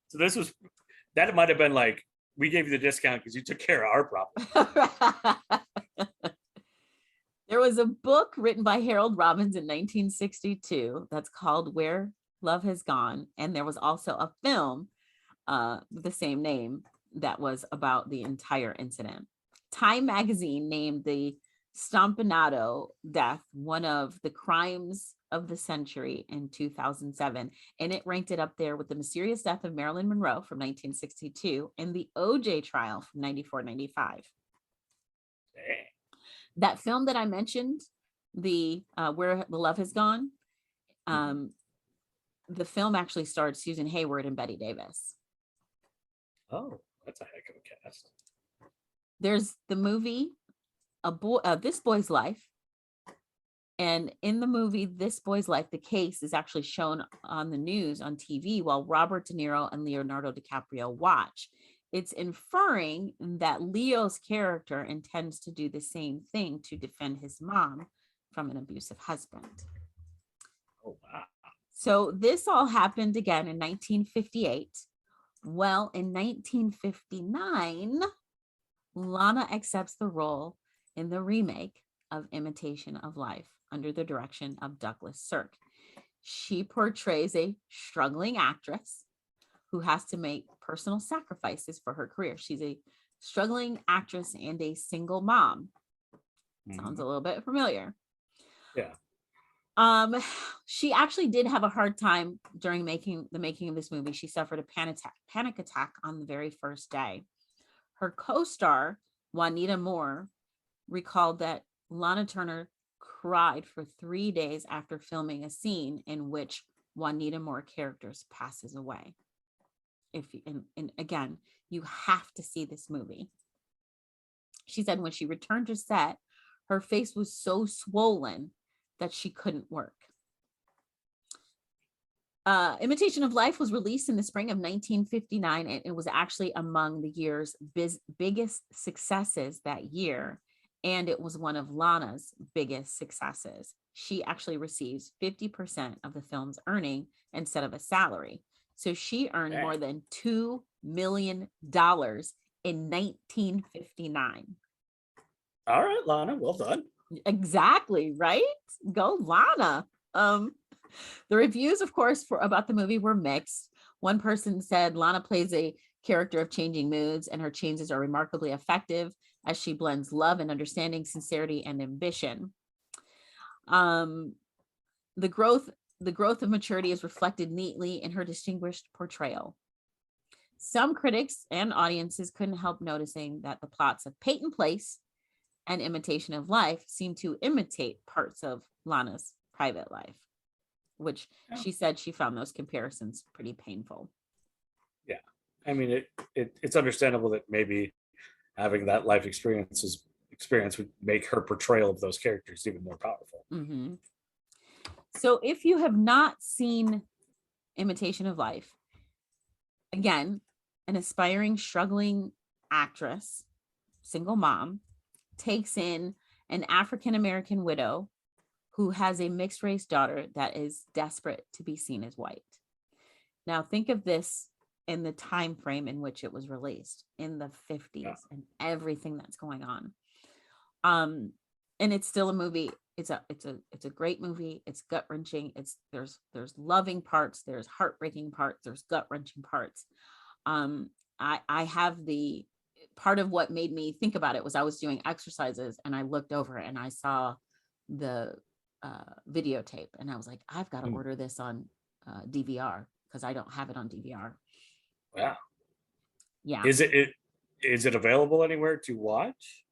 A: So that might have been like, we gave you the discount because you took care of our problem.
B: There was a book written by Harold Robbins in 1962 that's called Where Love Has Gone. And there was also a film with the same name that was about the entire incident. Time magazine named the Stampinato death one of the crimes of the century in 2007, and it ranked it up there with the mysterious death of Marilyn Monroe from 1962 and the OJ trial from 94-95. That film that I mentioned, the Where the Love Has Gone, the film actually starred Susan Hayward and Bette Davis.
A: Oh, that's a heck of a cast.
B: There's the movie This Boy's Life. And in the movie This Boy's Life, the case is actually shown on the news on TV while Robert De Niro and Leonardo DiCaprio watch. It's inferring that Leo's character intends to do the same thing to defend his mom from an abusive husband.
A: Oh, wow.
B: So this all happened again in 1958. Well, in 1959, Lana accepts the role in the remake of Imitation of Life under the direction of Douglas Sirk. She portrays a struggling actress who has to make personal sacrifices for her career. She's a struggling actress and a single mom. Sounds a little bit familiar.
A: Yeah.
B: She actually did have a hard time during the making of this movie. She suffered a panic attack on the very first day. Her co-star, Juanita Moore, recalled that Lana Turner cried for 3 days after filming a scene in which Juanita Moore characters passes away. And again, you have to see this movie. She said when she returned to set, Her face was so swollen that she couldn't work. Imitation of Life was released in the spring of 1959, and it was actually among the year's biggest successes that year. And it was one of Lana's biggest successes. She actually receives 50% of the film's earning instead of a salary. So she earned more than $2 million in 1959.
A: All right, Lana, well done.
B: Exactly, right? Go Lana. The reviews, of course, about the movie were mixed. One person said Lana plays a character of changing moods, and her changes are remarkably effective as she blends love and understanding, sincerity, and ambition. The growth of maturity is reflected neatly in her distinguished portrayal. Some critics and audiences couldn't help noticing that the plots of Peyton Place and Imitation of Life seem to imitate parts of Lana's private life, which she said she found those comparisons pretty painful.
A: Yeah. I mean, it's understandable that maybe having that life experience would make her portrayal of those characters even more powerful.
B: Mm-hmm. So if you have not seen Imitation of Life, again, an aspiring, struggling actress, single mom, takes in an African-American widow who has a mixed race daughter that is desperate to be seen as white. Now think of this in the time frame in which it was released, in the 50s, and everything that's going on. And it's still a movie. It's a great movie. It's gut-wrenching. There's loving parts, there's heartbreaking parts, there's gut-wrenching parts. I have the part of what made me think about it was I was doing exercises and I looked over and I saw the videotape, and I was like, I've got to order this on DVR because I don't have it on DVR.
A: Wow.
B: Yeah.
A: Is it available anywhere to watch?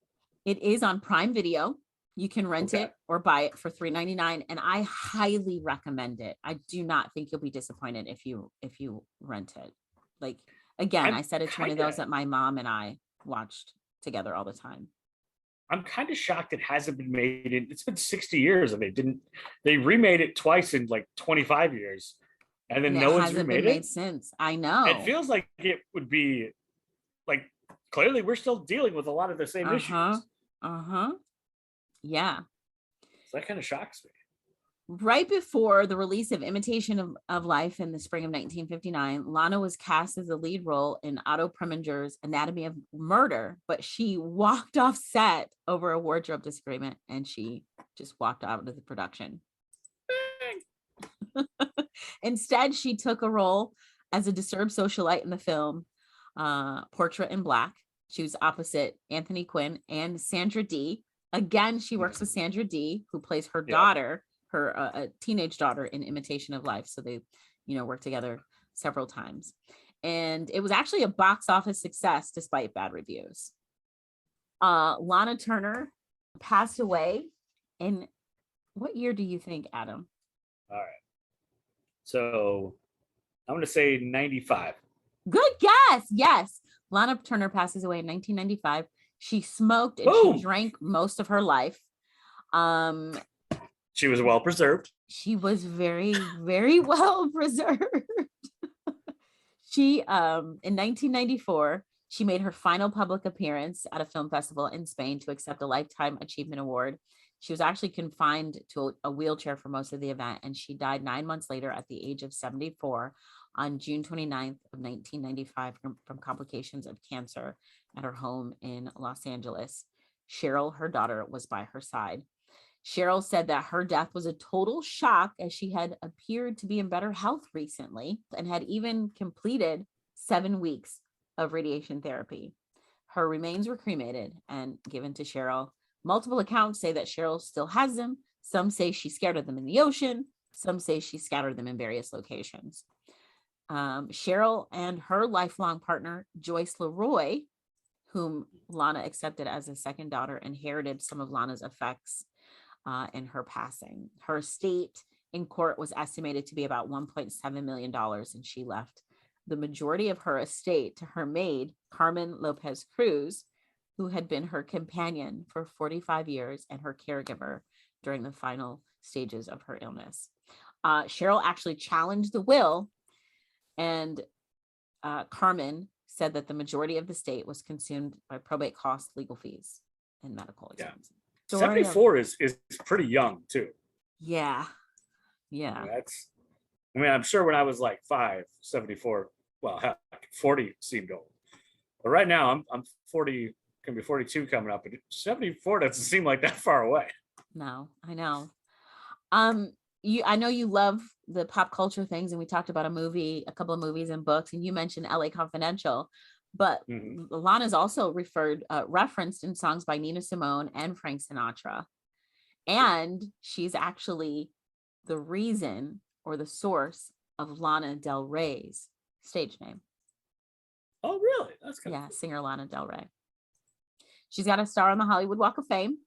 B: It is on Prime Video. You can rent it or buy it for $3.99, and I highly recommend it. I do not think you'll be disappointed if you rent it. Like, again, I said it's one of those that my mom and I watched together all the time.
A: I'm kind of shocked it hasn't been made in. It's been 60 years, and they remade it twice in like 25 years, and then no one's remade it
B: since. I know.
A: It feels like it would be like, clearly we're still dealing with a lot of the same issues.
B: Yeah.
A: So that kind of shocks me.
B: Right before the release of Imitation of Life in the spring of 1959, Lana was cast as the lead role in Otto Preminger's Anatomy of Murder, but she walked off set over a wardrobe disagreement, and she just walked out of the production. Instead, she took a role as a disturbed socialite in the film Portrait in Black. She was opposite Anthony Quinn and Sandra Dee. Again, she works with Sandra Dee, who plays her daughter, a teenage daughter in Imitation of Life. So they, work together several times. And it was actually a box office success despite bad reviews. Lana Turner passed away in what year do you think, Adam?
A: All right. So I'm going to say 95.
B: Good guess. Yes. Lana Turner passes away in 1995. She smoked and she drank most of her life.
A: She was well preserved.
B: She was very, very well preserved. She, in 1994, she made her final public appearance at a film festival in Spain to accept a Lifetime Achievement Award. She was actually confined to a wheelchair for most of the event, and she died 9 months later at the age of 74 on June 29th of 1995 from complications of cancer at her home in Los Angeles. Cheryl, her daughter, was by her side. Cheryl said that her death was a total shock as she had appeared to be in better health recently and had even completed 7 weeks of radiation therapy. Her remains were cremated and given to Cheryl. Multiple accounts say that Cheryl still has them. Some say she scattered them in the ocean. Some say she scattered them in various locations. Cheryl and her lifelong partner, Joyce Leroy, whom Lana accepted as a second daughter, inherited some of Lana's effects in her passing. Her estate in court was estimated to be about $1.7 million, and she left the majority of her estate to her maid, Carmen Lopez Cruz, who had been her companion for 45 years and her caregiver during the final stages of her illness. Cheryl actually challenged the will, and Carmen said that the majority of the estate was consumed by probate costs, legal fees, and medical expenses.
A: Yeah. 74 is pretty young too.
B: Yeah. Yeah.
A: I'm sure when I was like 74, well, heck, 40 seemed old. But right now I'm 40, gonna be 42 coming up, and 74 doesn't seem like that far away.
B: No, I know. I know you love the pop culture things, and we talked about a couple of movies and books, and you mentioned LA Confidential, but Lana's also referenced in songs by Nina Simone and Frank Sinatra. And she's actually the reason or the source of Lana Del Rey's stage name.
A: Oh, really? That's kind of cool.
B: Singer Lana Del Rey. She's got a star on the Hollywood Walk of Fame.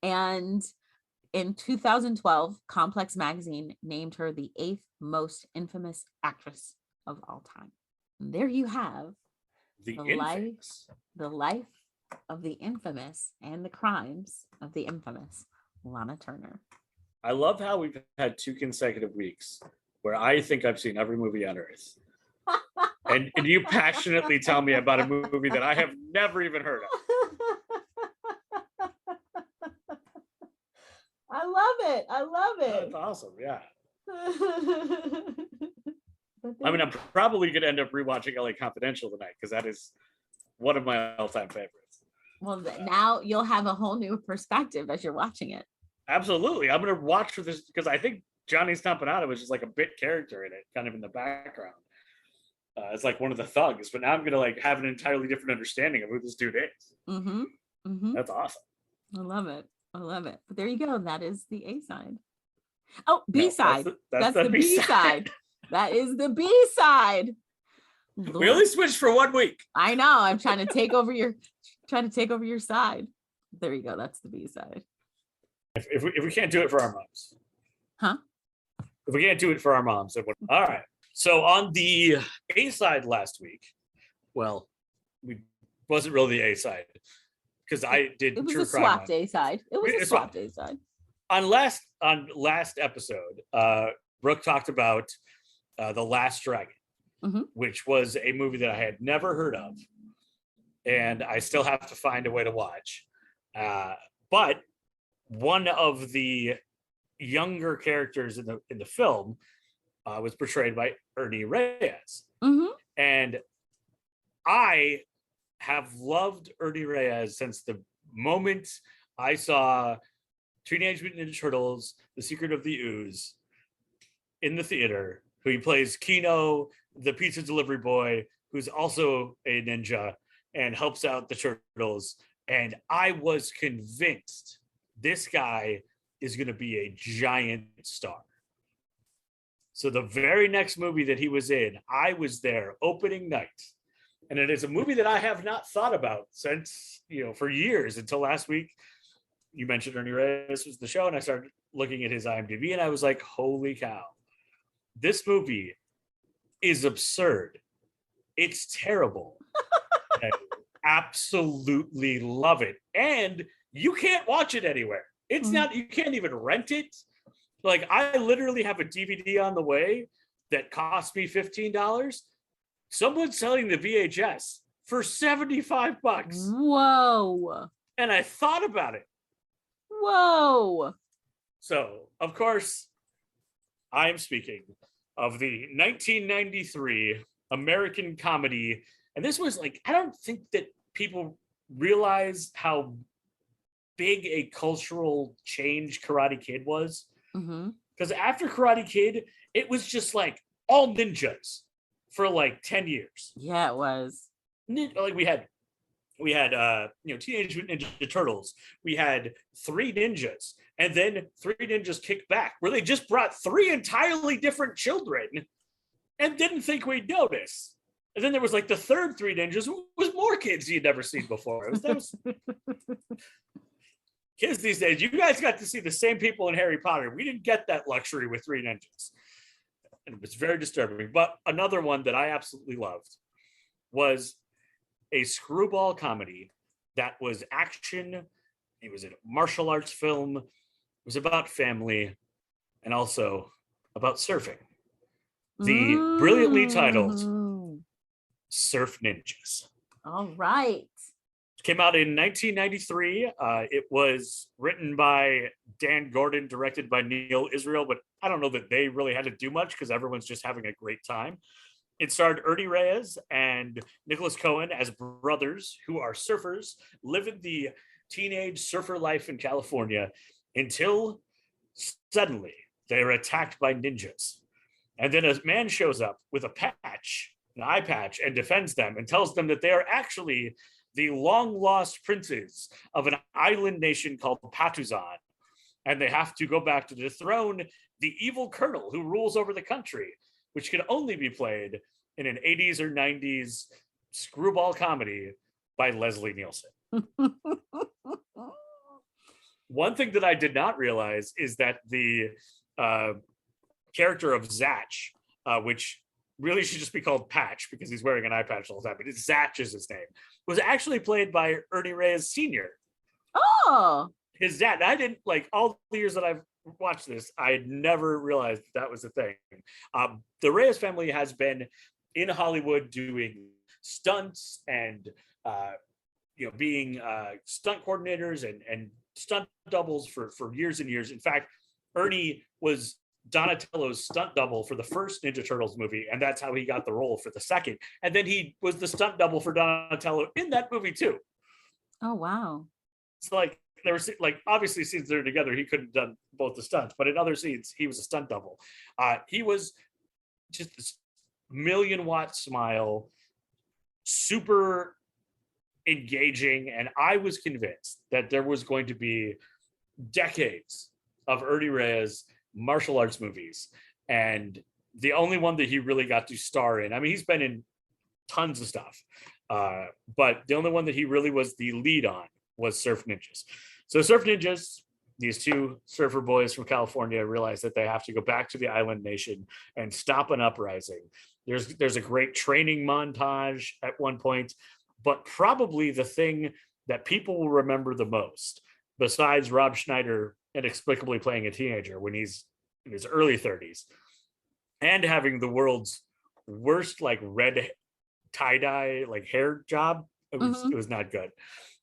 B: And in 2012, Complex Magazine named her the 8th most infamous actress of all time. And there you have the life of the infamous and the crimes of the infamous Lana Turner.
A: I love how we've had 2 consecutive weeks where I think I've seen every movie on earth. and you passionately tell me about a movie that I have never even heard of.
B: I love it.
A: That's awesome. Yeah. I mean, I'm probably going to end up rewatching LA Confidential tonight because that is one of my all-time favorites.
B: Well, now you'll have a whole new perspective as you're watching it.
A: Absolutely. I'm going to watch for this because I think Johnny Stompanato was just like a bit character in it, kind of in the background. It's like one of the thugs, but now I'm going to like have an entirely different understanding of who this dude is. That's awesome.
B: I love it. But there you go. That is the A side. Oh, B side. That's the B side. That is the B side.
A: We only switched for 1 week.
B: I know. I'm trying to take over your side. There you go. That's the B side.
A: If we can't do it for our moms.
B: Huh?
A: If we can't do it for our moms, then what? All right. So on the A side last week, well, we wasn't really the A side because I did.
B: It was a swapped A side. On
A: last episode, Brooke talked about The Last Dragon, which was a movie that I had never heard of, and I still have to find a way to watch. But one of the younger characters in the film was portrayed by Ernie Reyes, and I have loved Ernie Reyes since the moment I saw Teenage Mutant Ninja Turtles: The Secret of the Ooze in the theater. Who he plays Kino, the pizza delivery boy, who's also a ninja and helps out the turtles. And I was convinced this guy is going to be a giant star. So the very next movie that he was in, I was there opening night. And it is a movie that I have not thought about since, for years until last week. You mentioned Ernie Reyes was the show, and I started looking at his IMDb, and I was like, holy cow. This movie is absurd. It's terrible. I absolutely love it. And you can't watch it anywhere. It's not, you can't even rent it. Like, I literally have a DVD on the way that cost me $15. Someone's selling the VHS for $75.
B: Whoa.
A: And I thought about it.
B: Whoa.
A: So, of course, I am speaking of the 1993 American comedy. And this was like, I don't think that people realize how big a cultural change Karate Kid was. Because after Karate Kid, it was just like all ninjas for like 10 years.
B: Yeah, it was.
A: Like we had Teenage Mutant Ninja Turtles. We had 3 ninjas, and then 3 ninjas kicked back, where they just brought 3 entirely different children and didn't think we'd notice. And then there was like the third 3 ninjas, who was more kids you'd never seen before. That was kids these days. You guys got to see the same people in Harry Potter. We didn't get that luxury with 3 ninjas. And it was very disturbing. But another one that I absolutely loved was a screwball comedy that was action. It was a martial arts film. It was about family and also about surfing. The brilliantly titled
B: Ooh.
A: Surf Ninjas.
B: All right.
A: Came out in 1993. It was written by Dan Gordon, directed by Neil Israel, but I don't know that they really had to do much because everyone's just having a great time. It starred Ernie Reyes and Nicholas Cohen as brothers who are surfers, living the teenage surfer life in California until suddenly they're attacked by ninjas. And then a man shows up with a patch, an eye patch, and defends them and tells them that they are actually the long lost princes of an island nation called Patuzan. And they have to go back to dethrone the evil colonel who rules over the country, which can only be played in an 80s or 90s screwball comedy by Leslie Nielsen. One thing that I did not realize is that the character of Zatch, which really should just be called Patch because he's wearing an eye patch all the time, but Zatch is his name, was actually played by Ernie Reyes Sr.
B: Oh.
A: His dad. I didn't, like, all the years that I've watched this, I had never realized that was a thing. The Reyes family has been in Hollywood doing stunts and being stunt coordinators and stunt doubles for years and years. In fact, Ernie was Donatello's stunt double for the first Ninja Turtles movie, and that's how he got the role for the second. And then he was the stunt double for Donatello in that movie too.
B: Oh, wow.
A: It's like there was, like, obviously scenes they're together, he couldn't have done both the stunts, but in other scenes he was a stunt double. He was just this million-watt smile, super engaging, and I was convinced that there was going to be decades of Ernie Reyes martial arts movies, and the only one that he really got to star in, I mean, he's been in tons of stuff, but the only one that he really was the lead on was Surf Ninjas. So Surf Ninjas, these two surfer boys from California, realize that they have to go back to the island nation and stop an uprising. There's a great training montage at one point, but probably the thing that people will remember the most, besides Rob Schneider inexplicably playing a teenager when he's in his early 30s and having the world's worst, like, red tie-dye, like, hair job, it was not good,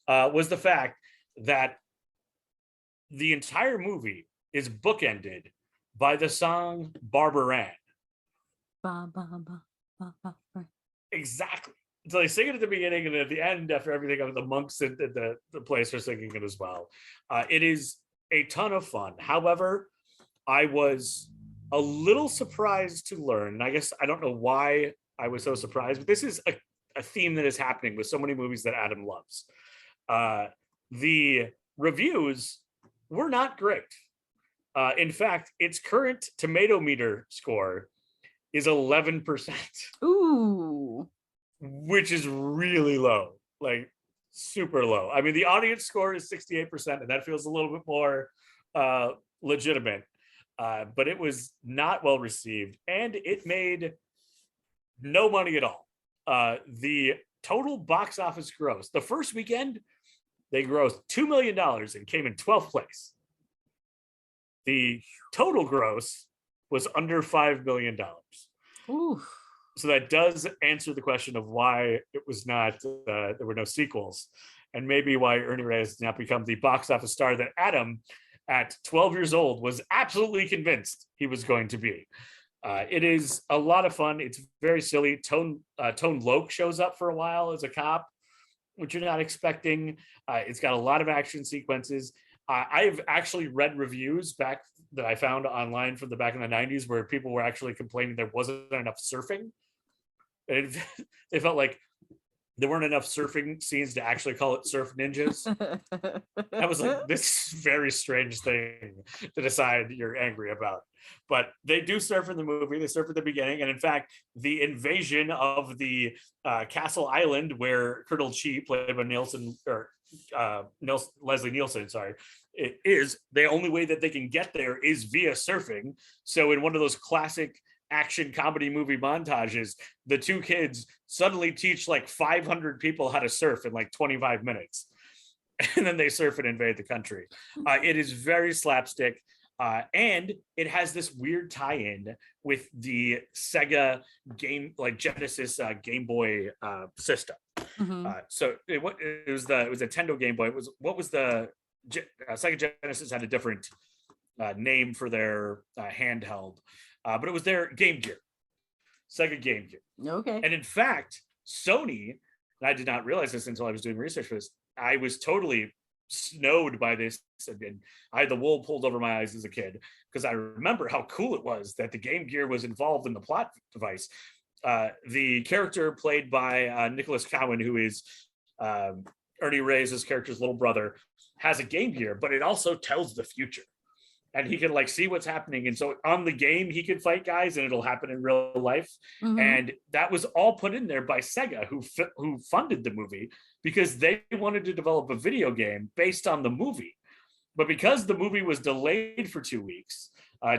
A: was the fact that the entire movie is bookended by the song Barbaran. Exactly. So they sing it at the beginning, and at the end, after everything, the monks at the place are singing it as well. It is a ton of fun. However, I was a little surprised to learn, and I guess I don't know why I was so surprised, but this is a theme that is happening with so many movies that Adam loves. The reviews were not great. In fact, its current tomato meter score is 11%.
B: Ooh.
A: Which is really low, like super low. I mean, the audience score is 68%, and that feels a little bit more legitimate, but it was not well received, and it made no money at all. The total box office gross, the first weekend, they grossed $2 million and came in 12th place. The total gross was under $5 million.
B: Ooh.
A: So that does answer the question of why it was not, there were no sequels, and maybe why Ernie Reyes has now become the box office star that Adam, at 12 years old, was absolutely convinced he was going to be. It is a lot of fun. It's very silly. Tone Loc shows up for a while as a cop, which you're not expecting. It's got a lot of action sequences. I've actually read reviews back that I found online from the back in the 90s where people were actually complaining there wasn't enough surfing. They felt like there weren't enough surfing scenes to actually call it Surf Ninjas. I was like, this very strange thing to decide you're angry about. But they do surf in the movie. They surf at the beginning. And in fact, the invasion of the Castle Island, where Colonel Chi, played by Leslie Nielsen, sorry, it is the only way that they can get there is via surfing. So in one of those classic action comedy movie montages, the two kids suddenly teach like 500 people how to surf in like 25 minutes. and then they surf and invade the country. It is very slapstick. And it has this weird tie-in with the Sega game, like Genesis Game Boy system. So it was the Nintendo Game Boy. Sega Genesis had a different name for their handheld, but it was their Game Gear, Sega Game Gear.
B: Okay.
A: And in fact, Sony, and I did not realize this until I was doing research for this, I was totally snowed by this, and I had the wool pulled over my eyes as a kid because I remember how cool it was that the Game Gear was involved in the plot device. The character played by Nicholas Cowan, who is Ernie Reyes' character's little brother, has a Game Gear, but it also tells the future. And he can like see what's happening. And so on the game, he can fight guys and it'll happen in real life. And that was all put in there by Sega, who funded the movie because they wanted to develop a video game based on the movie. But because the movie was delayed for 2 weeks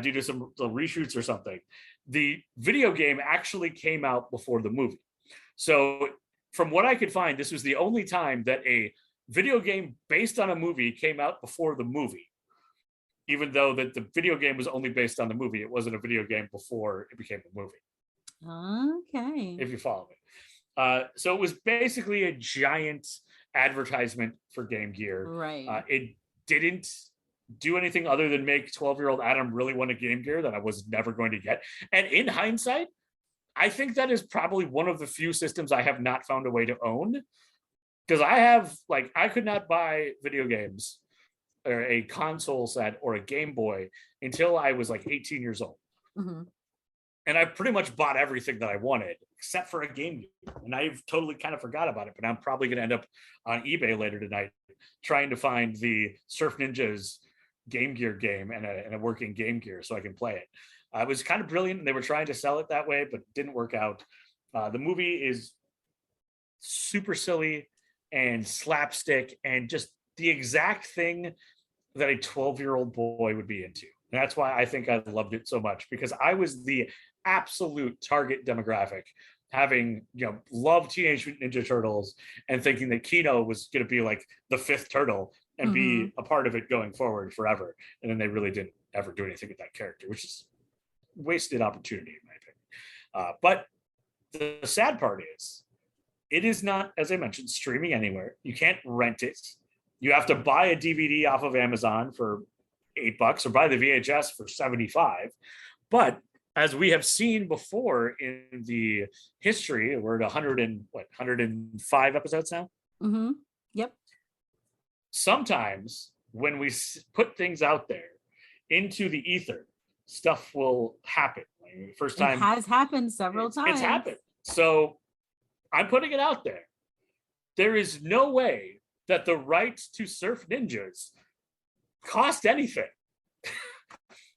A: due to some reshoots or something, the video game actually came out before the movie. So from what I could find, this was the only time that a video game based on a movie came out before the movie. Even though that the video game was only based on the movie, it wasn't a video game before it became a movie.
B: Okay.
A: If you follow me. So it was basically a giant advertisement for Game Gear.
B: Right.
A: It didn't do anything other than make 12-year-old Adam really want a Game Gear that I was never going to get. And in hindsight, I think that is probably one of the few systems I have not found a way to own. Because I could not buy video games or a console set or a Game Boy until I was like 18 years old. And I pretty much bought everything that I wanted except for a Game Gear. And I've totally kind of forgot about it, but I'm probably going to end up on eBay later tonight trying to find the Surf Ninjas Game Gear game and a working Game Gear so I can play it. It was kind of brilliant and they were trying to sell it that way, but it didn't work out. The movie is super silly and slapstick and just the exact thing that a 12-year-old boy would be into. And that's why I think I loved it so much, because I was the absolute target demographic, having loved Teenage Mutant Ninja Turtles and thinking that Kino was going to be like the fifth turtle and be a part of it going forward forever. And then they really didn't ever do anything with that character, which is wasted opportunity in my opinion. But the sad part is, it is not, as I mentioned, streaming anywhere. You can't rent it. You have to buy a DVD off of Amazon for $8 or buy the VHS for $75. But as we have seen before in the history, we're at 105 episodes now.
B: Yep.
A: Sometimes when we put things out there into the ether, stuff will happen. Like first time,
B: it has happened several times.
A: It's happened. So I'm putting it out there. There is no way that the rights to Surf Ninjas cost anything.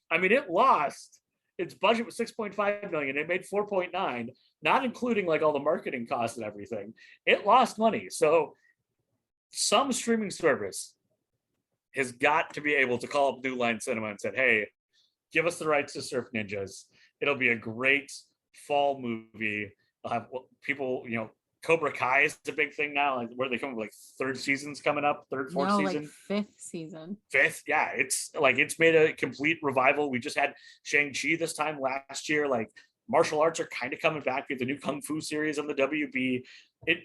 A: I mean, it lost. Its budget was 6.5 million. It made 4.9, not including like all the marketing costs and everything. It lost money. So some streaming service has got to be able to call up New Line Cinema and said, hey, give us the rights to Surf Ninjas. It'll be a great fall movie. They'll have people, Cobra Kai is a big thing now. Like, where they come like third season's coming up, fourth season,
B: like fifth season.
A: Fifth, yeah. It's made a complete revival. We just had Shang-Chi this time last year. Like martial arts are kind of coming back with the new Kung Fu series on the WB. It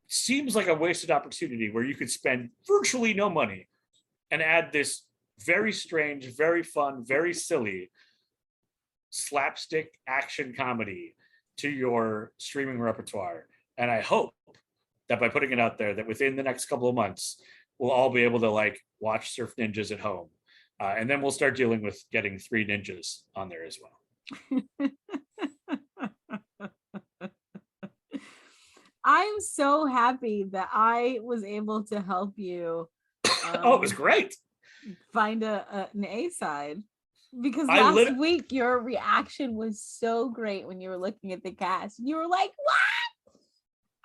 A: seems like a wasted opportunity where you could spend virtually no money and add this very strange, very fun, very silly slapstick action comedy to your streaming repertoire. And I hope that by putting it out there, that within the next couple of months, we'll all be able to watch Surf Ninjas at home. And then we'll start dealing with getting 3 ninjas on there as well.
B: I'm so happy that I was able to help you.
A: It was great.
B: Find an A side. Because last week your reaction was so great when you were looking at the cast. You were like, what?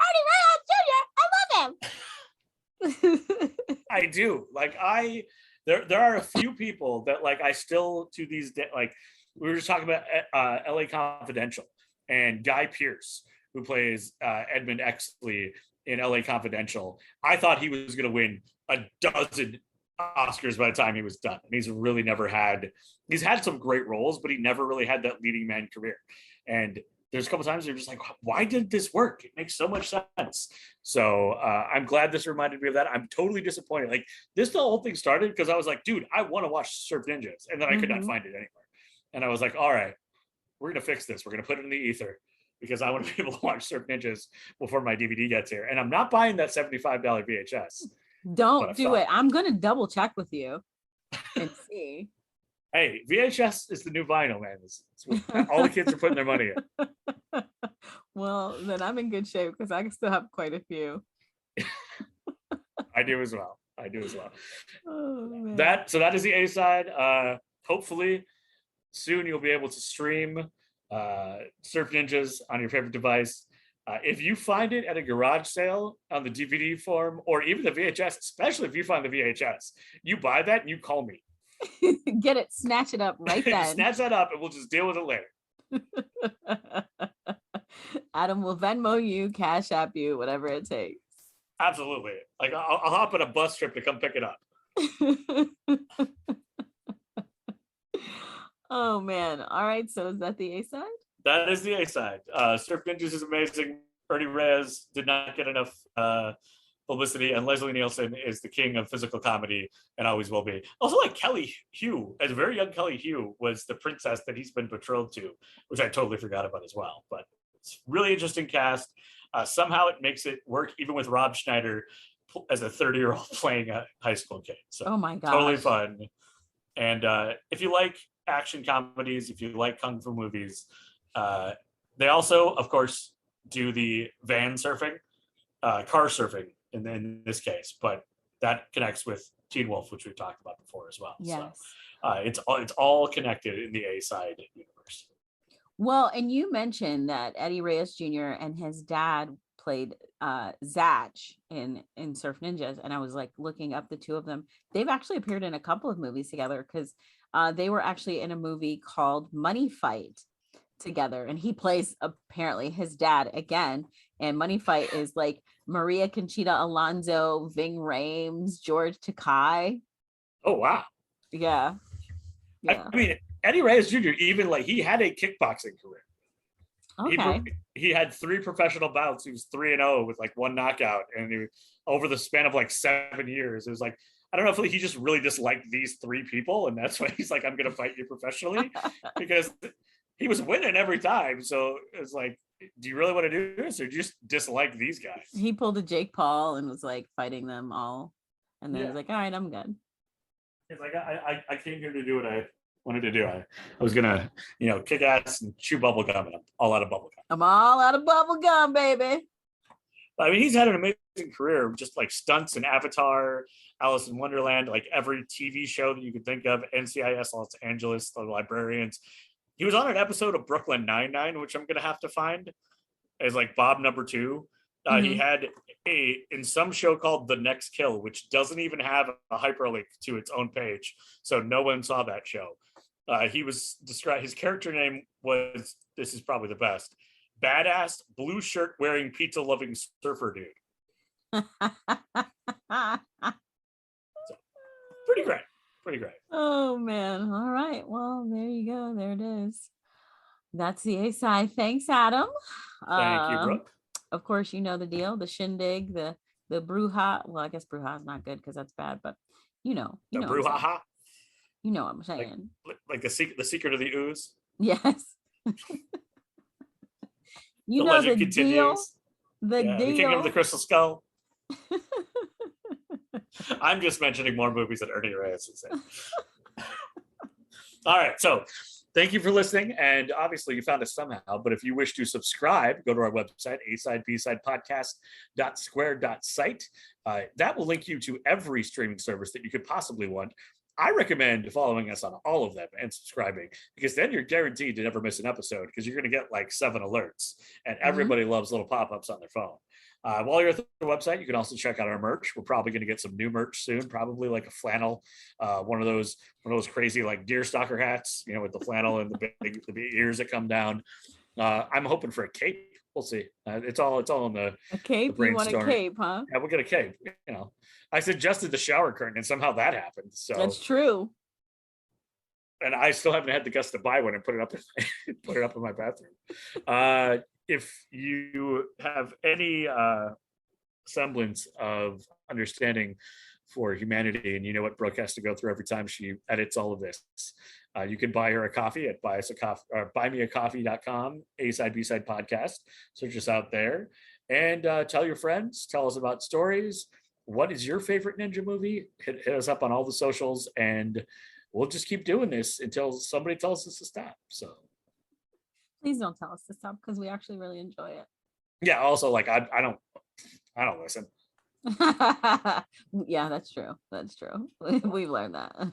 B: Ernie Reyes Jr. I love him.
A: I do. There are a few people that I still to these days, we were just talking about LA Confidential and Guy Pearce, who plays Edmund Exley in LA Confidential. I thought he was going to win a dozen Oscars by the time he was done. And he's had some great roles, but he never really had that leading man career. And there's a couple times you're just like, why did this work? It makes so much sense. So I'm glad this reminded me of that. I'm totally disappointed. Like the whole thing started because I was like, dude, I want to watch Surf Ninjas. And then I could not find it anywhere. And I was like, all right, we're going to fix this. We're going to put it in the ether because I want to be able to watch Surf Ninjas before my DVD gets here. And I'm not buying that $75 VHS.
B: Don't do it. I'm going to double check with you and see.
A: Hey, VHS is the new vinyl, man. It's all the kids are putting their money in.
B: Well, then I'm in good shape because I can still have quite a few.
A: I do as well.
B: Oh,
A: that is the A side. Hopefully soon you'll be able to stream Surf Ninjas on your favorite device. If you find it at a garage sale on the DVD form or even the VHS, especially if you find the VHS, you buy that and you call me.
B: Get it, snatch it up right then.
A: Snatch that up and we'll just deal with it later.
B: Adam will Venmo you, Cash App you, whatever it takes.
A: Absolutely. Like I'll hop on a bus trip to come pick it up.
B: Oh man. All right. So is that the A side?
A: That is the A side. Surf Ninjas is amazing. Ernie Reyes did not get enough publicity, and Leslie Nielsen is the king of physical comedy and always will be. Also, like Kelly Hu, as a very young Kelly Hu, was the princess that he's been betrothed to, which I totally forgot about as well. But it's really interesting cast. Somehow it makes it work, even with Rob Schneider as a 30-year-old playing a high school kid. So
B: oh my god,
A: totally fun. And if you like action comedies, if you like kung fu movies, they also, of course, do the van surfing, car surfing in this case, but that connects with Teen Wolf, which we've talked about before as well.
B: Yes.
A: So it's all connected in the A side universe.
B: Well, and you mentioned that Eddie Reyes Jr. and his dad played Zach in Surf Ninjas, and I was like looking up the two of them. They've actually appeared in a couple of movies together because they were actually in a movie called Money Fight together, and he plays apparently his dad again. And Money Fight is like Maria Conchita Alonso, Ving Rhames, George Takei.
A: Oh wow.
B: Yeah.
A: I mean, Eddie Reyes Jr. even like he had a kickboxing career.
B: Okay.
A: He had 3 professional bouts. He was 3-0 with like 1 knockout, and over the span of like 7 years, it was like, I don't know if he just really disliked these 3 people, and that's why he's like, I'm gonna fight you professionally, because he was winning every time. So it's like, do you really want to do this, or do you just dislike these guys?
B: He pulled a Jake Paul and was like fighting them all, and then he's like, all right, I'm good.
A: It's like, I came here to do what I wanted to do. I was gonna, kick ass and chew bubble gum, and I'm all out of bubble gum.
B: I'm all out of bubble gum, baby.
A: I mean, he's had an amazing career, just like stunts in Avatar, Alice in Wonderland, like every TV show that you could think of, NCIS Los Angeles, The Librarians. He was on an episode of Brooklyn Nine-Nine, which I'm gonna have to find, as like Bob number 2. He had in some show called The Next Kill, which doesn't even have a hyperlink to its own page, so no one saw that show. He was described, his character name was, this is probably the best, badass blue shirt wearing pizza loving surfer dude. So, pretty great.
B: Oh man. All right, well, there you go. There it is. That's the A side. Thanks, Adam.
A: Thank you, Brooke.
B: Of course, you know the deal, the shindig, the bruja. Well, I guess bruja is not good because that's bad, but the
A: brouhaha.
B: You know what I'm saying.
A: Like the secret of the ooze.
B: Yes.
A: The legend continues.
B: The deal.
A: The Kingdom of the Crystal Skull. I'm just mentioning more movies that Ernie Reyes is in. All right, so thank you for listening, and obviously you found us somehow, but if you wish to subscribe, go to our website, asidebsidepodcast.square.site. That will link you to every streaming service that you could possibly want. I recommend following us on all of them and subscribing, because then you're guaranteed to never miss an episode, because you're going to get like 7 alerts, and everybody loves little pop-ups on their phone. While you're at the website, you can also check out our merch. We're probably going to get some new merch soon, probably like a flannel, one of those crazy like deer stalker hats, with the flannel and the big ears that come down. I'm hoping for a cape. we'll see. It's all in the
B: A cape? You want a
A: brainstorm.
B: cape, huh?
A: Yeah, we'll get a cape. I suggested the shower curtain, and somehow that happened. So
B: That's true.
A: and I still haven't had the guts to buy one and put it up in my bathroom. If you have any semblance of understanding for humanity, and you know what Brooke has to go through every time she edits all of this, you can buy her a coffee at buymeacoffee.com, A Side B Side Podcast. Search us out there, and tell your friends. Tell us about stories. What is your favorite ninja movie? Hit us up on all the socials, and we'll just keep doing this until somebody tells us to stop. So
B: Please don't tell us to stop, because we actually really enjoy it.
A: yeah. Also, like I don't listen.
B: Yeah, that's true. That's true. We've learned that.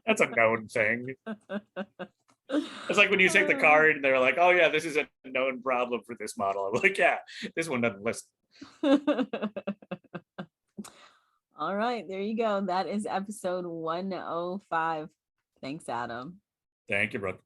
A: That's a known thing. It's like when you take the card and they're like, "Oh yeah, this is a known problem for this model." I'm like, "Yeah, this one doesn't listen."
B: All right, there you go. That is episode 105. Thanks, Adam.
A: Thank you, Brooke.